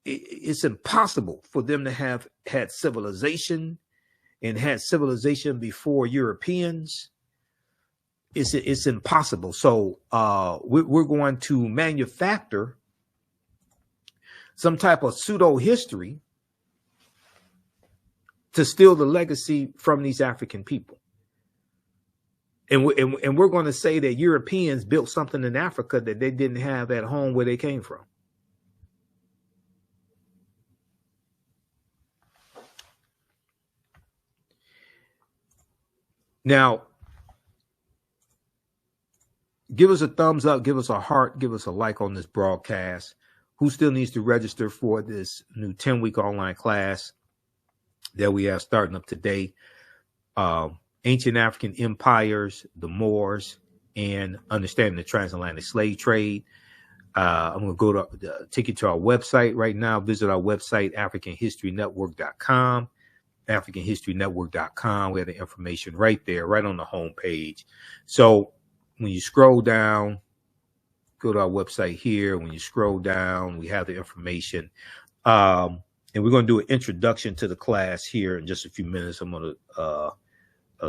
it's impossible for them to have had civilization and had civilization before Europeans. It's impossible. So we're going to manufacture some type of pseudo history to steal the legacy from these African people. And we're going to say that Europeans built something in Africa that they didn't have at home where they came from. Now, give us a thumbs up, give us a heart, give us a like on this broadcast. Who still needs to register for this new 10-week online class that we have starting up today? Ancient African empires, the Moors, and understanding the transatlantic slave trade. I'm going to take you to our website right now. Visit our website, AfricanHistoryNetwork.com. AfricanHistoryNetwork.com. We have the information right there, right on the home page. So when you scroll down, go to our website here. When you scroll down, we have the information. And we're going to do an introduction to the class here in just a few minutes. I'm going to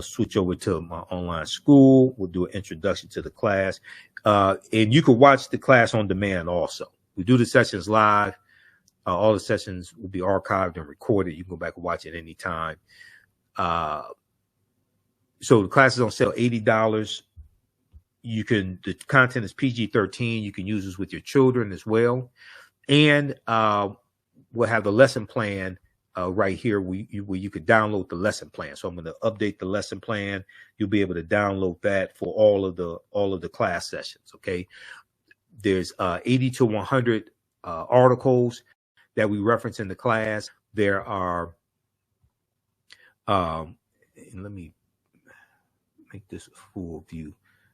switch over to my online school. We'll do an introduction to the class. And you can watch the class on demand also. We do the sessions live. All the sessions will be archived and recorded. You can go back and watch it anytime. So the class is on sale, $80. The content is PG-13. You can use this with your children as well. And we'll have the lesson plan right here where you could download the lesson plan. So I'm going to update the lesson plan. You'll be able to download that for all of the class sessions. Okay. There's 80 to 100 articles that we reference in the class. There are, and let me make this a full view.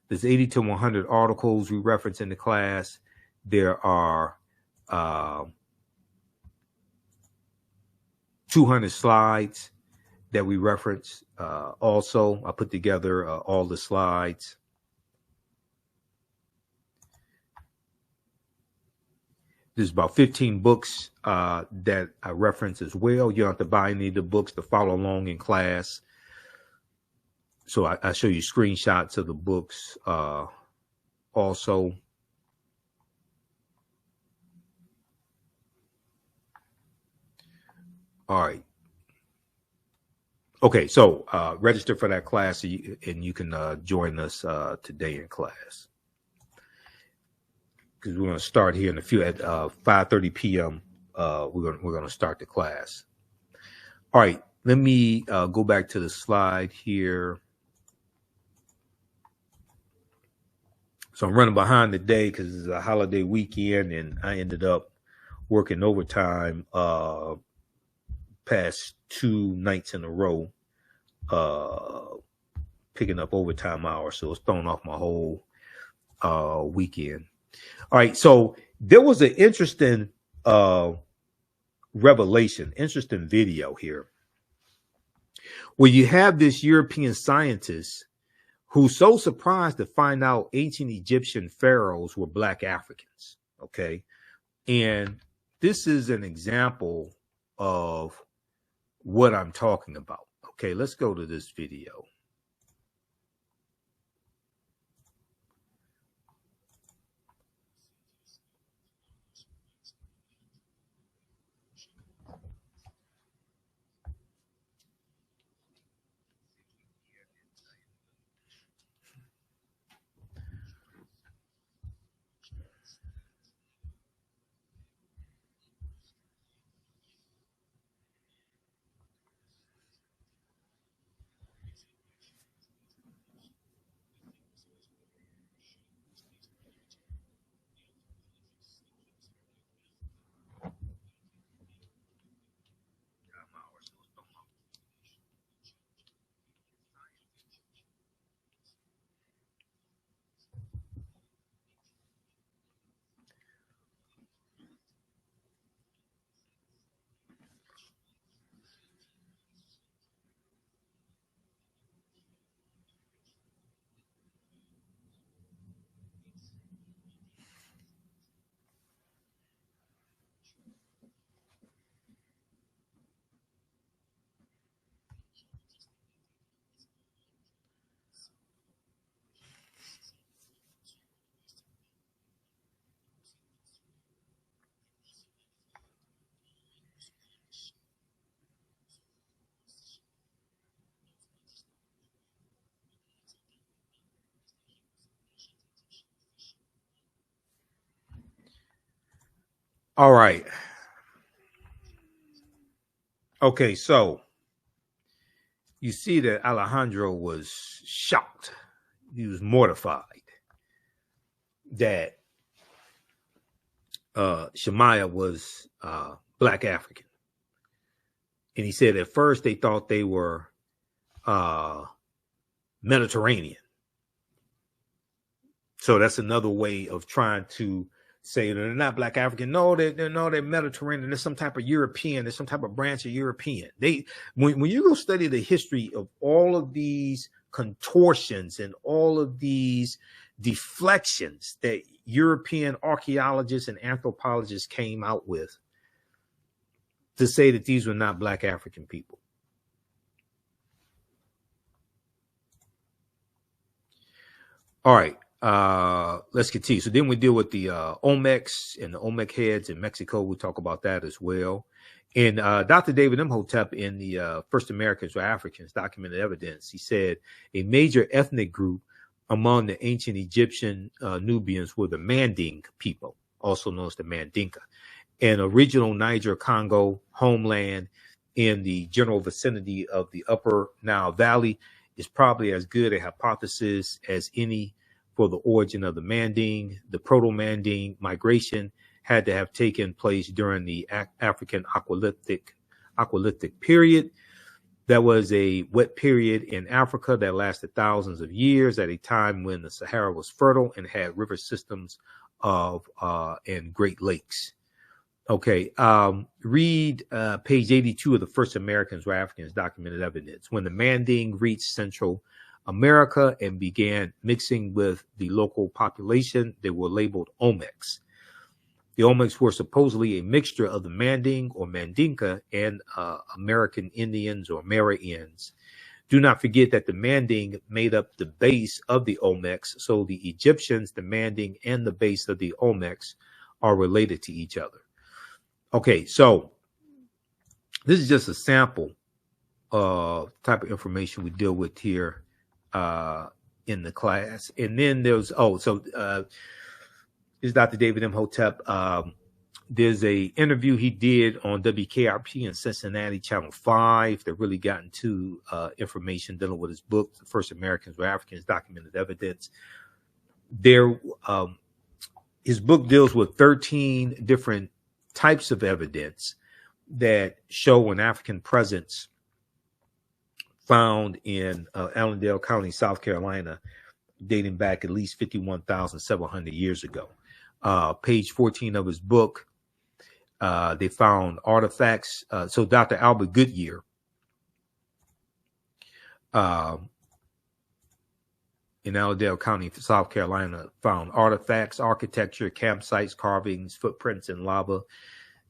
There's 80 to 100 articles we reference in the class. There are 200 slides that we reference. Also, I put together all the slides. There's about 15 books that I reference as well. You don't have to buy any of the books to follow along in class. So I show you screenshots of the books also. All right. Okay, so register for that class and you can join us today in class. Because we're going to start here in a few at 5:30 p.m. We're going to start the class. All right, let me go back to the slide here. So I'm running behind today because it's a holiday weekend, and I ended up working overtime past 2 nights in a row, picking up overtime hours. So it's thrown off my whole weekend. All right, so there was an interesting revelation, interesting video here, where you have this European scientist who's so surprised to find out ancient Egyptian pharaohs were Black Africans. Okay, and this is an example of what I'm talking about. Okay, let's go to this video. All right. Okay, so you see that Alejandro was shocked. He was mortified that Shemaiah was Black African. And he said at first they thought they were Mediterranean. So that's another way of trying to say they're not Black African. No, they're Mediterranean. There's some type of European. There's some type of branch of European. When you go study the history of all of these contortions and all of these deflections that European archaeologists and anthropologists came out with to say that these were not Black African people. All right. Let's continue. So then we deal with the Olmecs and the Olmec heads in Mexico. We'll talk about that as well. And Dr. David Imhotep in the First Americans or Africans documented evidence. He said a major ethnic group among the ancient Egyptian Nubians were the Manding people, also known as the Mandinka, and original Niger Congo homeland in the general vicinity of the Upper Nile Valley is probably as good a hypothesis as any for the origin of the Manding. The Proto-Manding migration had to have taken place during the African Aqualithic period. That was a wet period in Africa that lasted thousands of years at a time when the Sahara was fertile and had river systems and Great Lakes. Okay, read page 82 of the First Americans or Africans documented evidence. When the Manding reached Central America and began mixing with the local population, they were labeled Olmecs. The Olmecs were supposedly a mixture of the Manding or Mandinka and American Indians or Amerindians. Do not forget that the Manding made up the base of the Olmecs, so the Egyptians, the Manding, and the base of the Olmecs are related to each other. Okay, so this is just a sample of type of information we deal with here in the class. And then there's, this is Dr. David Imhotep. There's a interview he did on WKRP in Cincinnati, Channel 5, that really got into information dealing with his book, The First Americans or Africans, Documented Evidence. His book deals with 13 different types of evidence that show an African presence found in Allendale County, South Carolina, dating back at least 51,700 years ago. Page 14 of his book, they found artifacts. So Dr. Albert Goodyear in Allendale County, South Carolina, found artifacts, architecture, campsites, carvings, footprints in lava,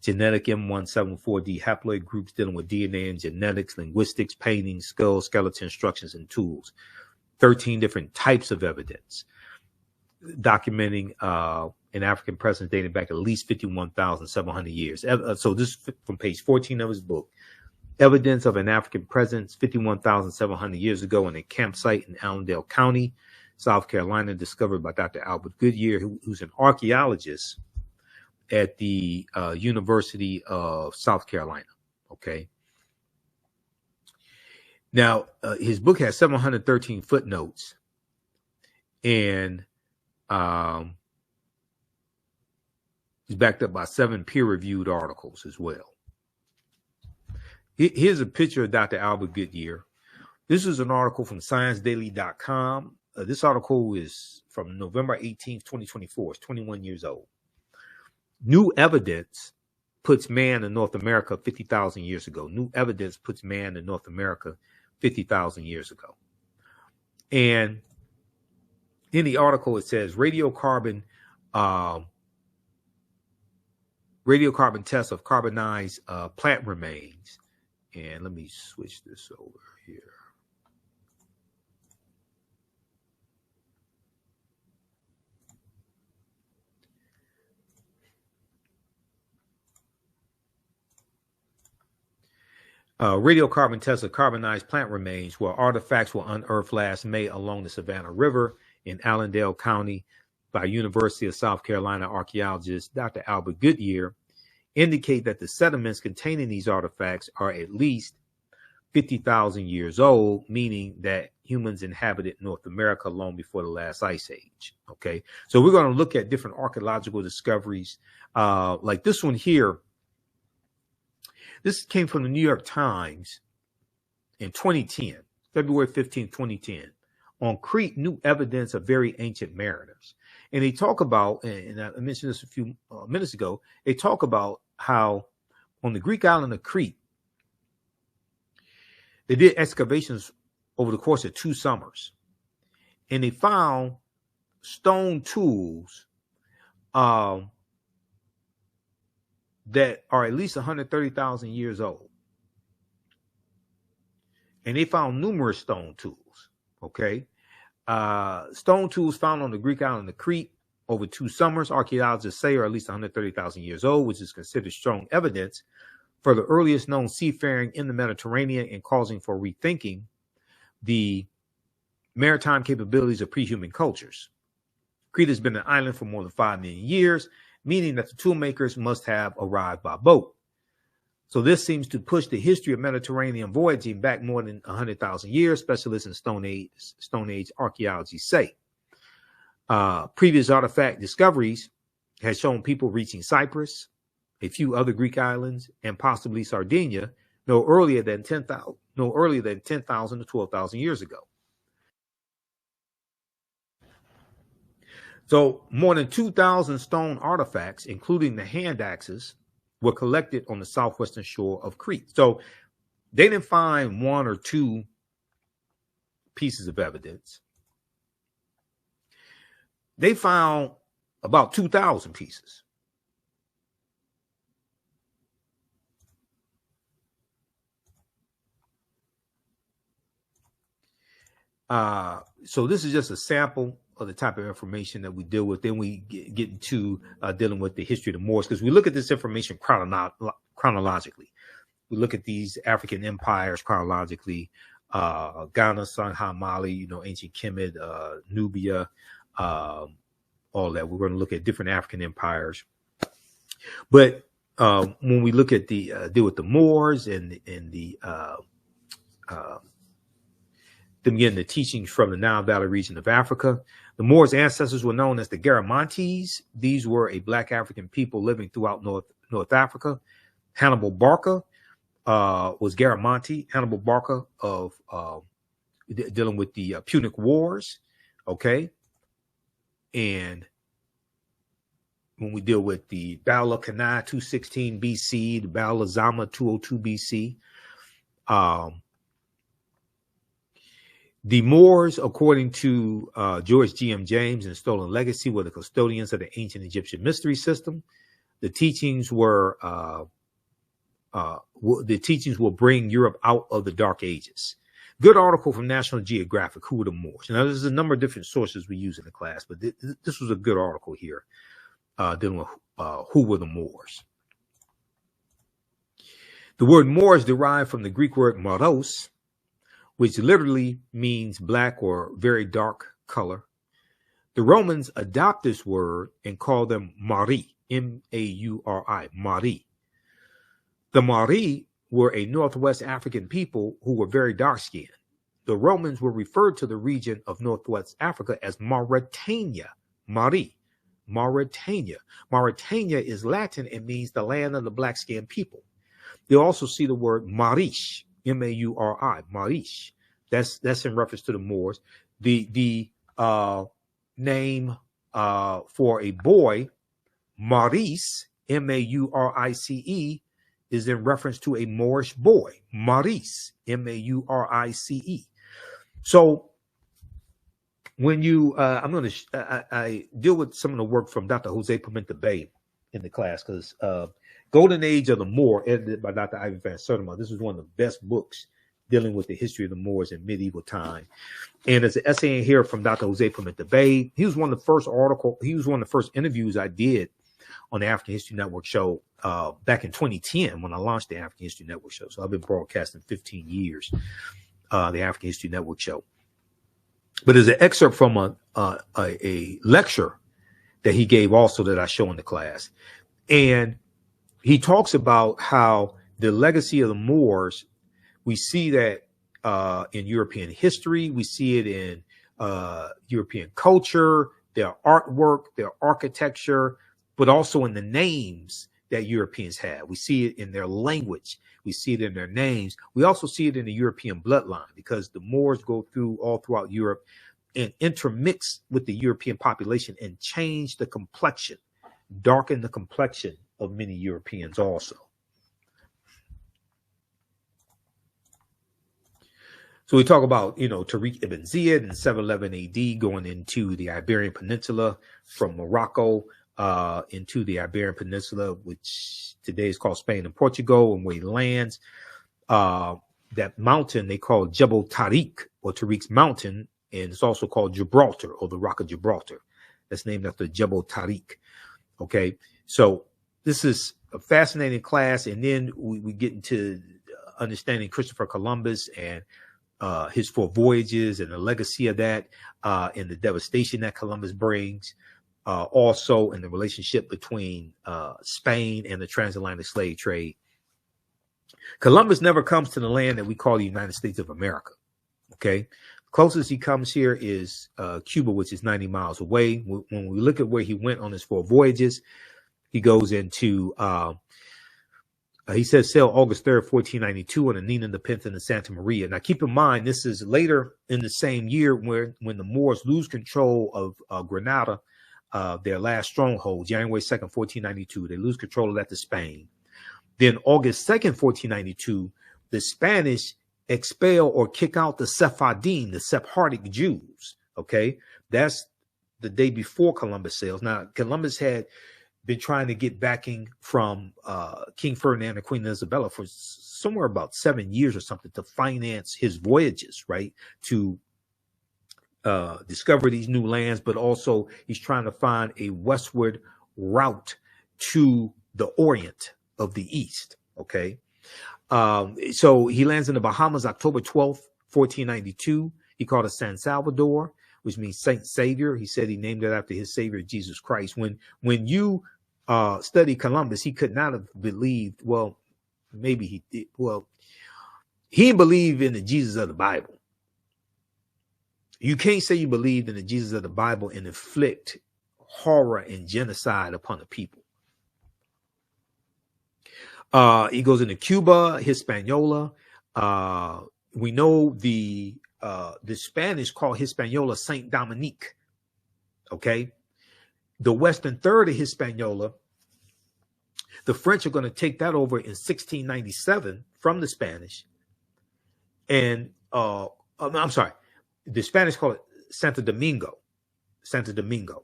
genetic M174D haploid groups dealing with DNA and genetics, linguistics, paintings, skulls, skeleton instructions, and tools. 13 different types of evidence documenting an African presence dating back at least 51,700 years. So this is from page 14 of his book. Evidence of an African presence 51,700 years ago in a campsite in Allendale County, South Carolina, discovered by Dr. Albert Goodyear, who's an archaeologist at the University of South Carolina. Okay. Now, his book has 713 footnotes, and he's backed up by 7 peer-reviewed articles as well. Here's a picture of Dr. Albert Goodyear. This is an article from ScienceDaily.com. This article is from November 18th, 2024. It's 21 years old. New evidence puts man in North America 50,000 years ago. New evidence puts man in North America 50,000 years ago. And in the article, it says radiocarbon tests of carbonized plant remains. And let me switch this over here. Radiocarbon tests of carbonized plant remains where artifacts were unearthed last May along the Savannah River in Allendale County by University of South Carolina archaeologist Dr. Albert Goodyear indicate that the sediments containing these artifacts are at least 50,000 years old, meaning that humans inhabited North America long before the last ice age. Okay, so we're going to look at different archaeological discoveries, like this one here. This came from the New York Times in 2010, February 15, 2010. On Crete, new evidence of very ancient mariners. And they talk about, and I mentioned this a few minutes ago, they talk about how on the Greek island of Crete, they did excavations over the course of 2 summers. And they found stone tools that are at least 130,000 years old. And they found numerous stone tools, okay? Stone tools found on the Greek island of Crete over 2 summers, archaeologists say are at least 130,000 years old, which is considered strong evidence for the earliest known seafaring in the Mediterranean and causing for rethinking the maritime capabilities of pre-human cultures. Crete has been an island for more than 5 million years, meaning that the tool makers must have arrived by boat. So this seems to push the history of Mediterranean voyaging back more than 100,000 years, specialists in Stone Age archaeology say. Previous artifact discoveries has shown people reaching Cyprus, a few other Greek islands, and possibly Sardinia no earlier than 10,000 to 12,000 years ago. So more than 2,000 stone artifacts, including the hand axes, were collected on the southwestern shore of Crete. So they didn't find 1 or 2 pieces of evidence. They found about 2,000 pieces. So this is just a sample of the type of information that we deal with. Then we get into dealing with the history of the Moors, because we look at this information chronologically. We look at these African empires chronologically, Ghana, Sangha, Mali, ancient Kemet, Nubia, all that. We're going to look at different African empires. But when we look at the deal with the Moors and the them getting the teachings from the Nile Valley region of Africa. The Moors' ancestors were known as the Garamantes. These were a Black African people living throughout North Africa. Hannibal Barca was Garamanti. Hannibal Barca of dealing with the Punic Wars, okay? And when we deal with the Battle of Cannae, 216 BC, the Battle of Zama, 202 BC, the Moors, according to George G.M. James and Stolen Legacy, were the custodians of the ancient Egyptian mystery system. The teachings were will bring Europe out of the Dark Ages. Good article from National Geographic. Who were the Moors? Now, there's a number of different sources we use in the class, but this was a good article here dealing with who were the Moors. The word Moor is derived from the Greek word moros, which literally means black or very dark color. The Romans adopt this word and call them Mari, M-A-U-R-I, Mari. The Mari were a Northwest African people who were very dark-skinned. The Romans were referred to the region of Northwest Africa as Mauritania, Mari, Mauritania. Mauritania is Latin and means the land of the black-skinned people. You'll also see the word Marish, M-A-U-R-I, Marish. That's in reference to the Moors. The name for a boy, Maurice, M-A-U-R-I-C-E, is in reference to a Moorish boy, Maurice, M-A-U-R-I-C-E. So when you, I deal with some of the work from Dr. Jose Pimenta Bay in the class, because Golden Age of the Moor, edited by Dr. Ivan Van Sertima. This is one of the best books dealing with the history of the Moors in medieval time. And there's an essay in here from Dr. Jose Pimenta Bay. He was one of the first interviews I did on the African History Network show back in 2010 when I launched the African History Network show. So I've been broadcasting 15 years, the African History Network show. But there's an excerpt from a lecture that he gave also that I show in the class. And he talks about how the legacy of the Moors, we see that in European history, we see it in European culture, their artwork, their architecture, but also in the names that Europeans have. We see it in their language. We see it in their names. We also see it in the European bloodline, because the Moors go through all throughout Europe and intermix with the European population and change the complexion, darken the complexion of many Europeans also. So we talk about, Tariq ibn Ziyad in 711 AD going into the Iberian Peninsula from Morocco into the Iberian Peninsula, which today is called Spain and Portugal, and where he lands. That mountain they call Jebel Tariq, or Tariq's mountain, and it's also called Gibraltar, or the Rock of Gibraltar. That's named after Jebel Tariq. Okay, so this is a fascinating class, and then we get into understanding Christopher Columbus and his 4 voyages and the legacy of that, and the devastation that Columbus brings. Also in the relationship between Spain and the transatlantic slave trade. Columbus never comes to the land that we call the United States of America. Okay. Closest he comes here is Cuba, which is 90 miles away. When we look at where he went on his 4 voyages, he goes into, he says, sail August 3rd, 1492 on the Nina, the Pinta, and the Santa Maria. Now, keep in mind, this is later in the same year when the Moors lose control of Granada, their last stronghold, January 2nd, 1492. They lose control of that to Spain. Then August 2nd, 1492, the Spanish expel or kick out the Sephardim, the Sephardic Jews. Okay, that's the day before Columbus sails. Now, Columbus had been trying to get backing from King Ferdinand and Queen Isabella for somewhere about 7 years or something to finance his voyages, right? To discover these new lands, but also he's trying to find a westward route to the Orient of the East. Okay. So he lands in the Bahamas, October 12th, 1492. He called it San Salvador, which means Saint Savior. He said he named it after his Savior, Jesus Christ. When you study Columbus, he could not have believed, well, maybe he did. Well, he didn't believe in the Jesus of the Bible. You can't say you believed in the Jesus of the Bible and inflict horror and genocide upon the people. He goes into Cuba, Hispaniola. We know the Spanish call Hispaniola Saint Dominique. Okay. The western third of Hispaniola, the French are going to take that over in 1697 from the Spanish. And I'm sorry, the Spanish call it Santo Domingo. Santo Domingo.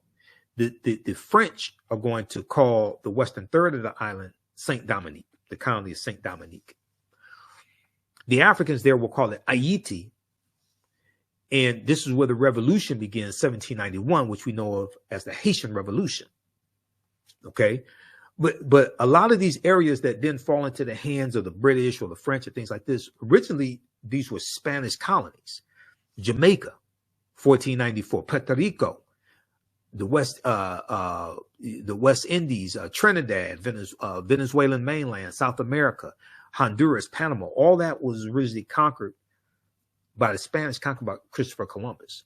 The French are going to call the western third of the island Saint Dominique, the colony of Saint Dominique. The Africans there will call it Haiti. And this is where the revolution begins, 1791, which we know of as the Haitian Revolution. Okay. But a lot of these areas that then fall into the hands of the British or the French or things like this, originally, these were Spanish colonies. Jamaica, 1494, Puerto Rico, the West Indies, Trinidad, Venezuelan mainland, South America, Honduras, Panama, all that was originally conquered by the Spanish, conquered by Christopher Columbus.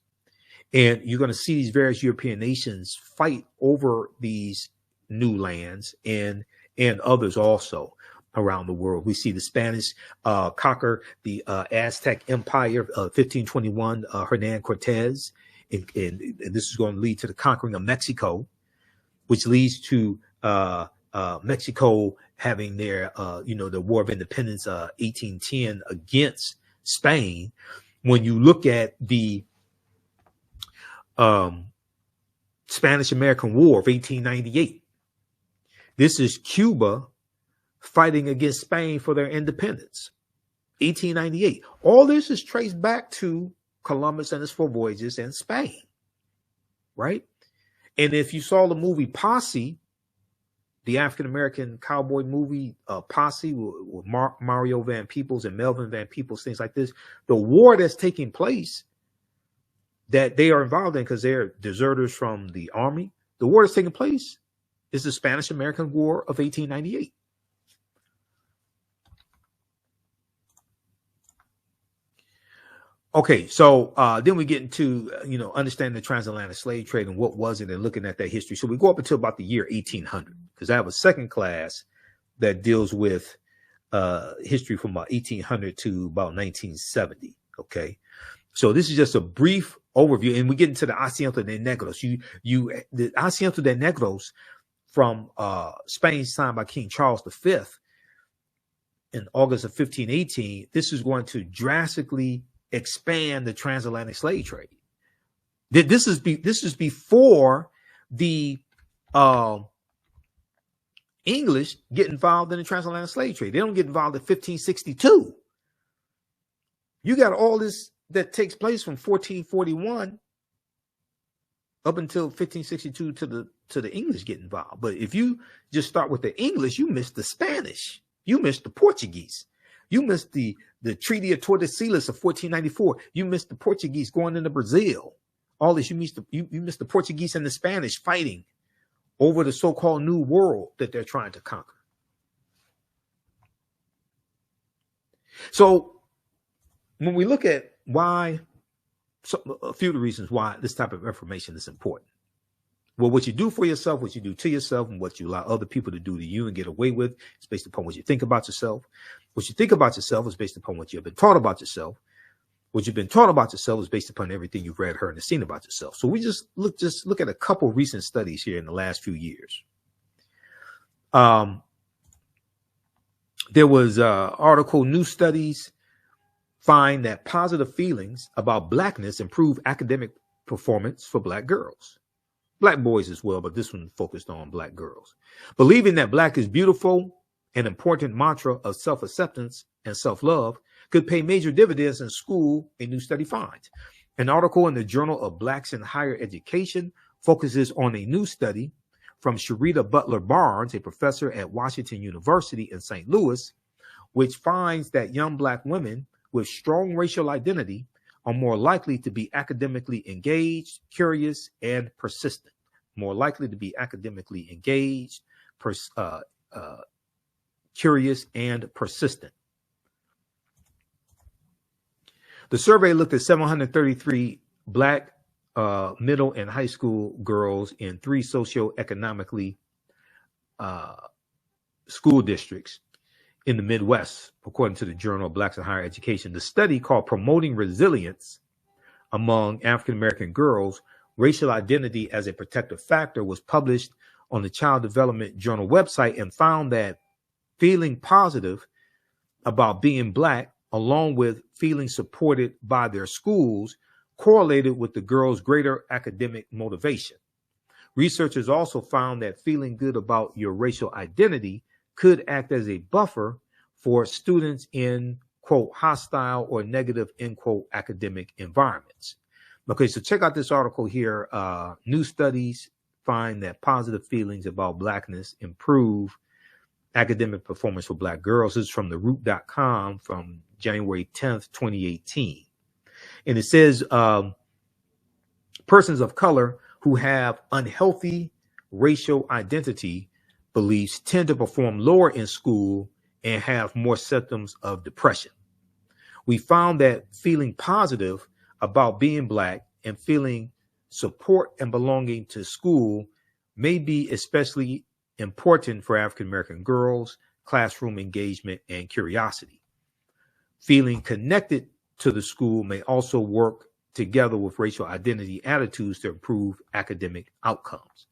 And you're going to see these various European nations fight over these new lands and others also around the world. We see the Spanish conquer the Aztec Empire, 1521, Hernan Cortez. And this is going to lead to the conquering of Mexico, which leads to Mexico having their, the War of Independence, 1810 against Spain. When you look at the Spanish-American War of 1898, this is Cuba fighting against Spain for their independence. 1898. All this is traced back to Columbus and his 4 voyages in Spain, right? And if you saw the movie Posse, the African-American cowboy movie Posse with Mario Van Peebles and Melvin Van Peebles, things like this, the war that's taking place that they are involved in because they're deserters from the army, the war that's taking place is the Spanish-American War of 1898. Okay, so then we get into, understanding the transatlantic slave trade and what was it and looking at that history. So we go up until about the year 1800, because I have a second class that deals with history from about 1800 to about 1970. Okay, so this is just a brief overview, and we get into the Asiento de Negros. The Asiento de Negros from Spain, signed by King Charles V in August of 1518. This is going to drastically expand the transatlantic slave trade. This is before the English get involved in the transatlantic slave trade. They don't get involved in 1562. You got all this that takes place from 1441 up until 1562 to the English get involved. But if you just start with the English, you miss the Spanish, you miss the Portuguese, you miss the Treaty of Tordesillas of 1494. You miss the Portuguese going into Brazil. All this, you miss the Portuguese and the Spanish fighting over the so-called New World that they're trying to conquer. So when we look at why, a few of the reasons why this type of information is important. Well, what you do for yourself, what you do to yourself, and what you allow other people to do to you and get away with is based upon what you think about yourself. What you think about yourself is based upon what you've been taught about yourself. What you've been taught about yourself is based upon everything you've read, heard, and seen about yourself. So we just look at a couple recent studies here in the last few years. There was an article, new studies find that positive feelings about Blackness improve academic performance for Black girls. Black boys as well, but this one focused on Black girls. Believing that Black is beautiful, an important mantra of self-acceptance and self-love, could pay major dividends in school, a new study finds. An article in the Journal of Blacks in Higher Education focuses on a new study from Sharita Butler Barnes, a professor at Washington University in St. Louis, which finds that young Black women with strong racial identity are more likely to be academically engaged, curious, and persistent. More likely to be academically engaged, curious, and persistent. The survey looked at 733 Black middle and high school girls in 3 socioeconomically school districts in the Midwest, according to the Journal of Blacks in Higher Education. The study, called Promoting Resilience Among African American Girls, Racial Identity as a Protective Factor, was published on the Child Development Journal website and found that feeling positive about being Black, along with feeling supported by their schools, correlated with the girls' greater academic motivation. Researchers also found that feeling good about your racial identity could act as a buffer for students in, quote, hostile or negative, end quote, academic environments. Okay, so check out this article here. New studies find that positive feelings about Blackness improve academic performance for Black girls. This is from theroot.com from January 10th, 2018. And it says persons of color who have unhealthy racial identity beliefs tend to perform lower in school and have more symptoms of depression. We found that feeling positive about being Black and feeling support and belonging to school may be especially important for African American girls, classroom engagement, and curiosity. Feeling connected to the school may also work together with racial identity attitudes to improve academic outcomes.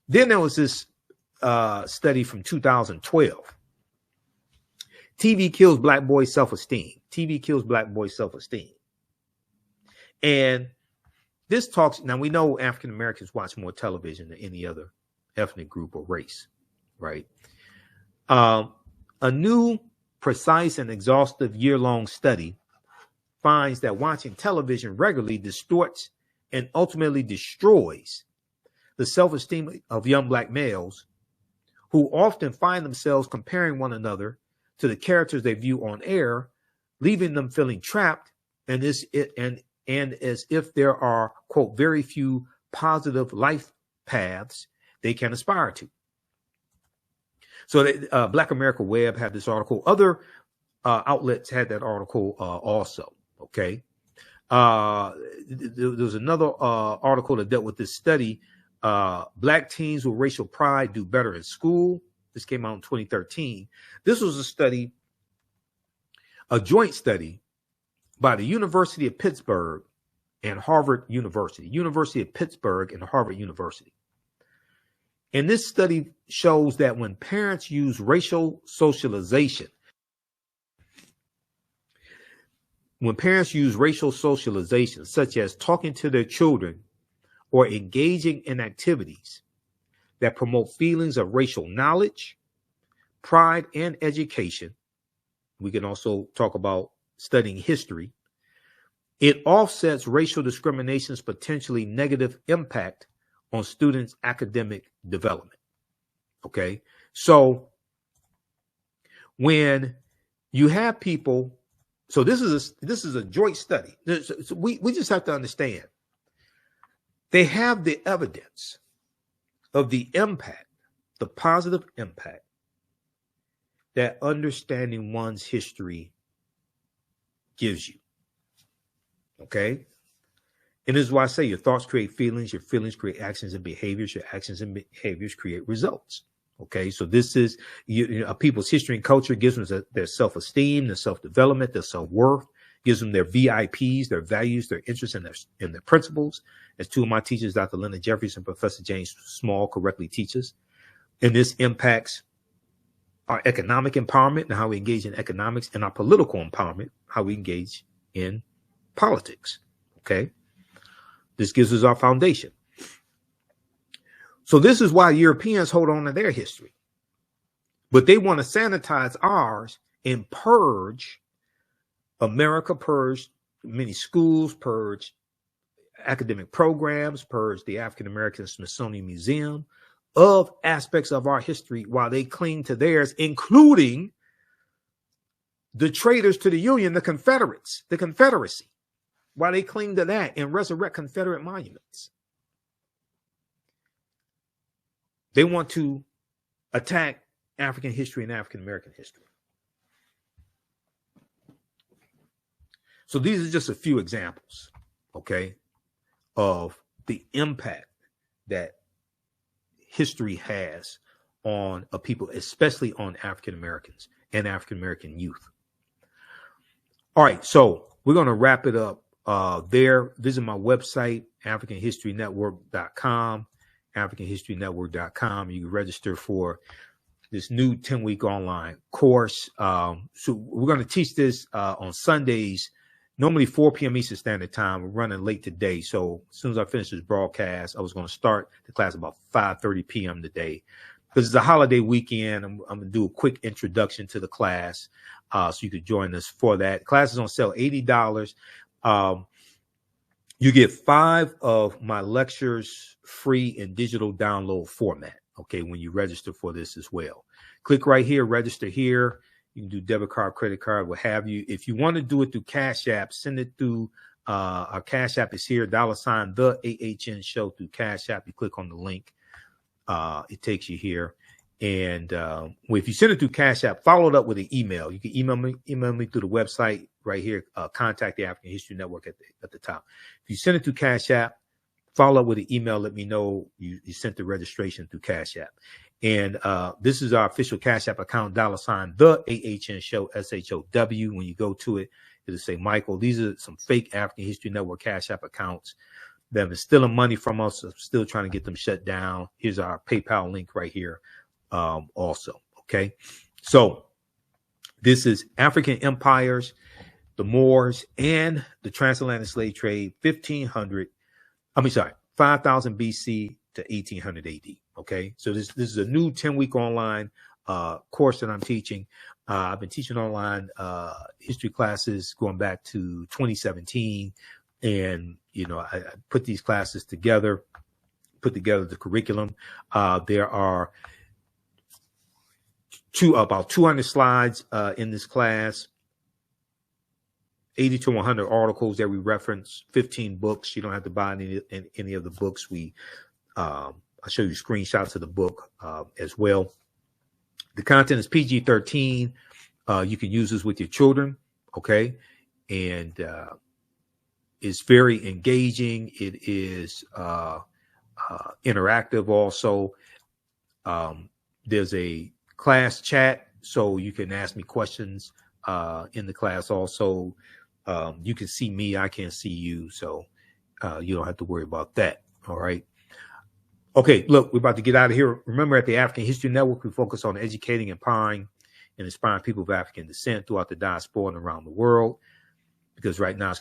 Then there was this study from 2012. TV kills Black boys' self-esteem. TV kills Black boys' self-esteem. And this talks, now we know African Americans watch more television than any other ethnic group or race, right? A new, precise, and exhaustive year-long study finds that watching television regularly distorts and ultimately destroys the self-esteem of young Black males, who often find themselves comparing one another to the characters they view on air, leaving them feeling trapped and as if there are, quote, very few positive life paths they can aspire to. So Black America Web had this article. Other outlets had that article also. Okay. There was another article that dealt with this study. Black teens with racial pride do better in school. This came out in 2013. This was a study, a joint study by the University of Pittsburgh and Harvard University, University of Pittsburgh and Harvard University. And this study shows that when parents use racial socialization, such as talking to their children or engaging in activities that promote feelings of racial knowledge, pride, and education, we can also talk about studying history, it offsets racial discrimination's potentially negative impact on students' academic development. Okay, so when you have people, so this is a joint study. So we just have to understand they have the evidence of the impact, the positive impact that understanding one's history gives you. Okay? And this is why I say your thoughts create feelings, your feelings create actions and behaviors, your actions and behaviors create results. Okay, so this is people's history and culture gives them their self-esteem, their self-development, their self-worth, gives them their VIPs, their values, their interests, and their principles. As two of my teachers, Dr. Linda Jeffries and Professor James Small, correctly teaches. And this impacts our economic empowerment and how we engage in economics, and our political empowerment, how we engage in politics. Okay, this gives us our foundation. So this is why Europeans hold on to their history, but they want to sanitize ours and purge America, purge many schools, purge academic programs, purge the African American Smithsonian Museum of aspects of our history while they cling to theirs, including the traitors to the Union, the Confederates, the Confederacy, while they cling to that and resurrect Confederate monuments. They want to attack African history and African American history. So these are just a few examples, okay, of the impact that history has on a people, especially on African Americans and African American youth. All right, so we're going to wrap it up there. Visit my website, AfricanHistoryNetwork.com. AfricanHistoryNetwork.com. You can register for this new 10-week online course. So we're going to teach this on Sundays, normally 4 p.m. Eastern Standard Time. We're running late today. So as soon as I finish this broadcast, I was going to start the class about 5:30 p.m. today. Because it's a holiday weekend, I'm going to do a quick introduction to the class so you could join us for that. The class is on sale, $80. You get 5 of my lectures free in digital download format, okay, when you register for this as well. Click right here, register here. You can do debit card, credit card, what have you. If you want to do it through Cash App, send it through our Cash App is here, $ the AHN show through Cash App. You click on the link. It takes you here. And if you send it through Cash App, follow it up with an email. You can email me through the website right here. Contact the African History Network at the top. If you send it through Cash App, follow up with an email. Let me know you sent the registration through Cash App. And this is our official Cash App account, $ the AHN show, SHOW. When you go to it, it'll say Michael. These are some fake African History Network Cash App accounts that have been stealing money from us. I'm still trying to get them shut down. Here's our PayPal link right here. Also, okay. So this is African empires, the Moors, and the transatlantic slave trade, 5000 BC to 1800 AD. Okay, so this is a new 10-week online course that I'm teaching. I've been teaching online history classes going back to 2017, and I put these classes together, put together the curriculum. There are about 200 slides in this class, 80 to 100 articles that we reference, 15 books. You don't have to buy any of the books. I'll show you screenshots of the book as well. The content is PG-13. You can use this with your children, okay? And It's very engaging. It is interactive also. There's a class chat, so you can ask me questions in the class also. You can see me, I can't see you, so you don't have to worry about that. All right. Okay, look, we're about to get out of here. Remember, at the African History Network, we focus on educating, empowering, and inspiring people of African descent throughout the diaspora and around the world, because right now it's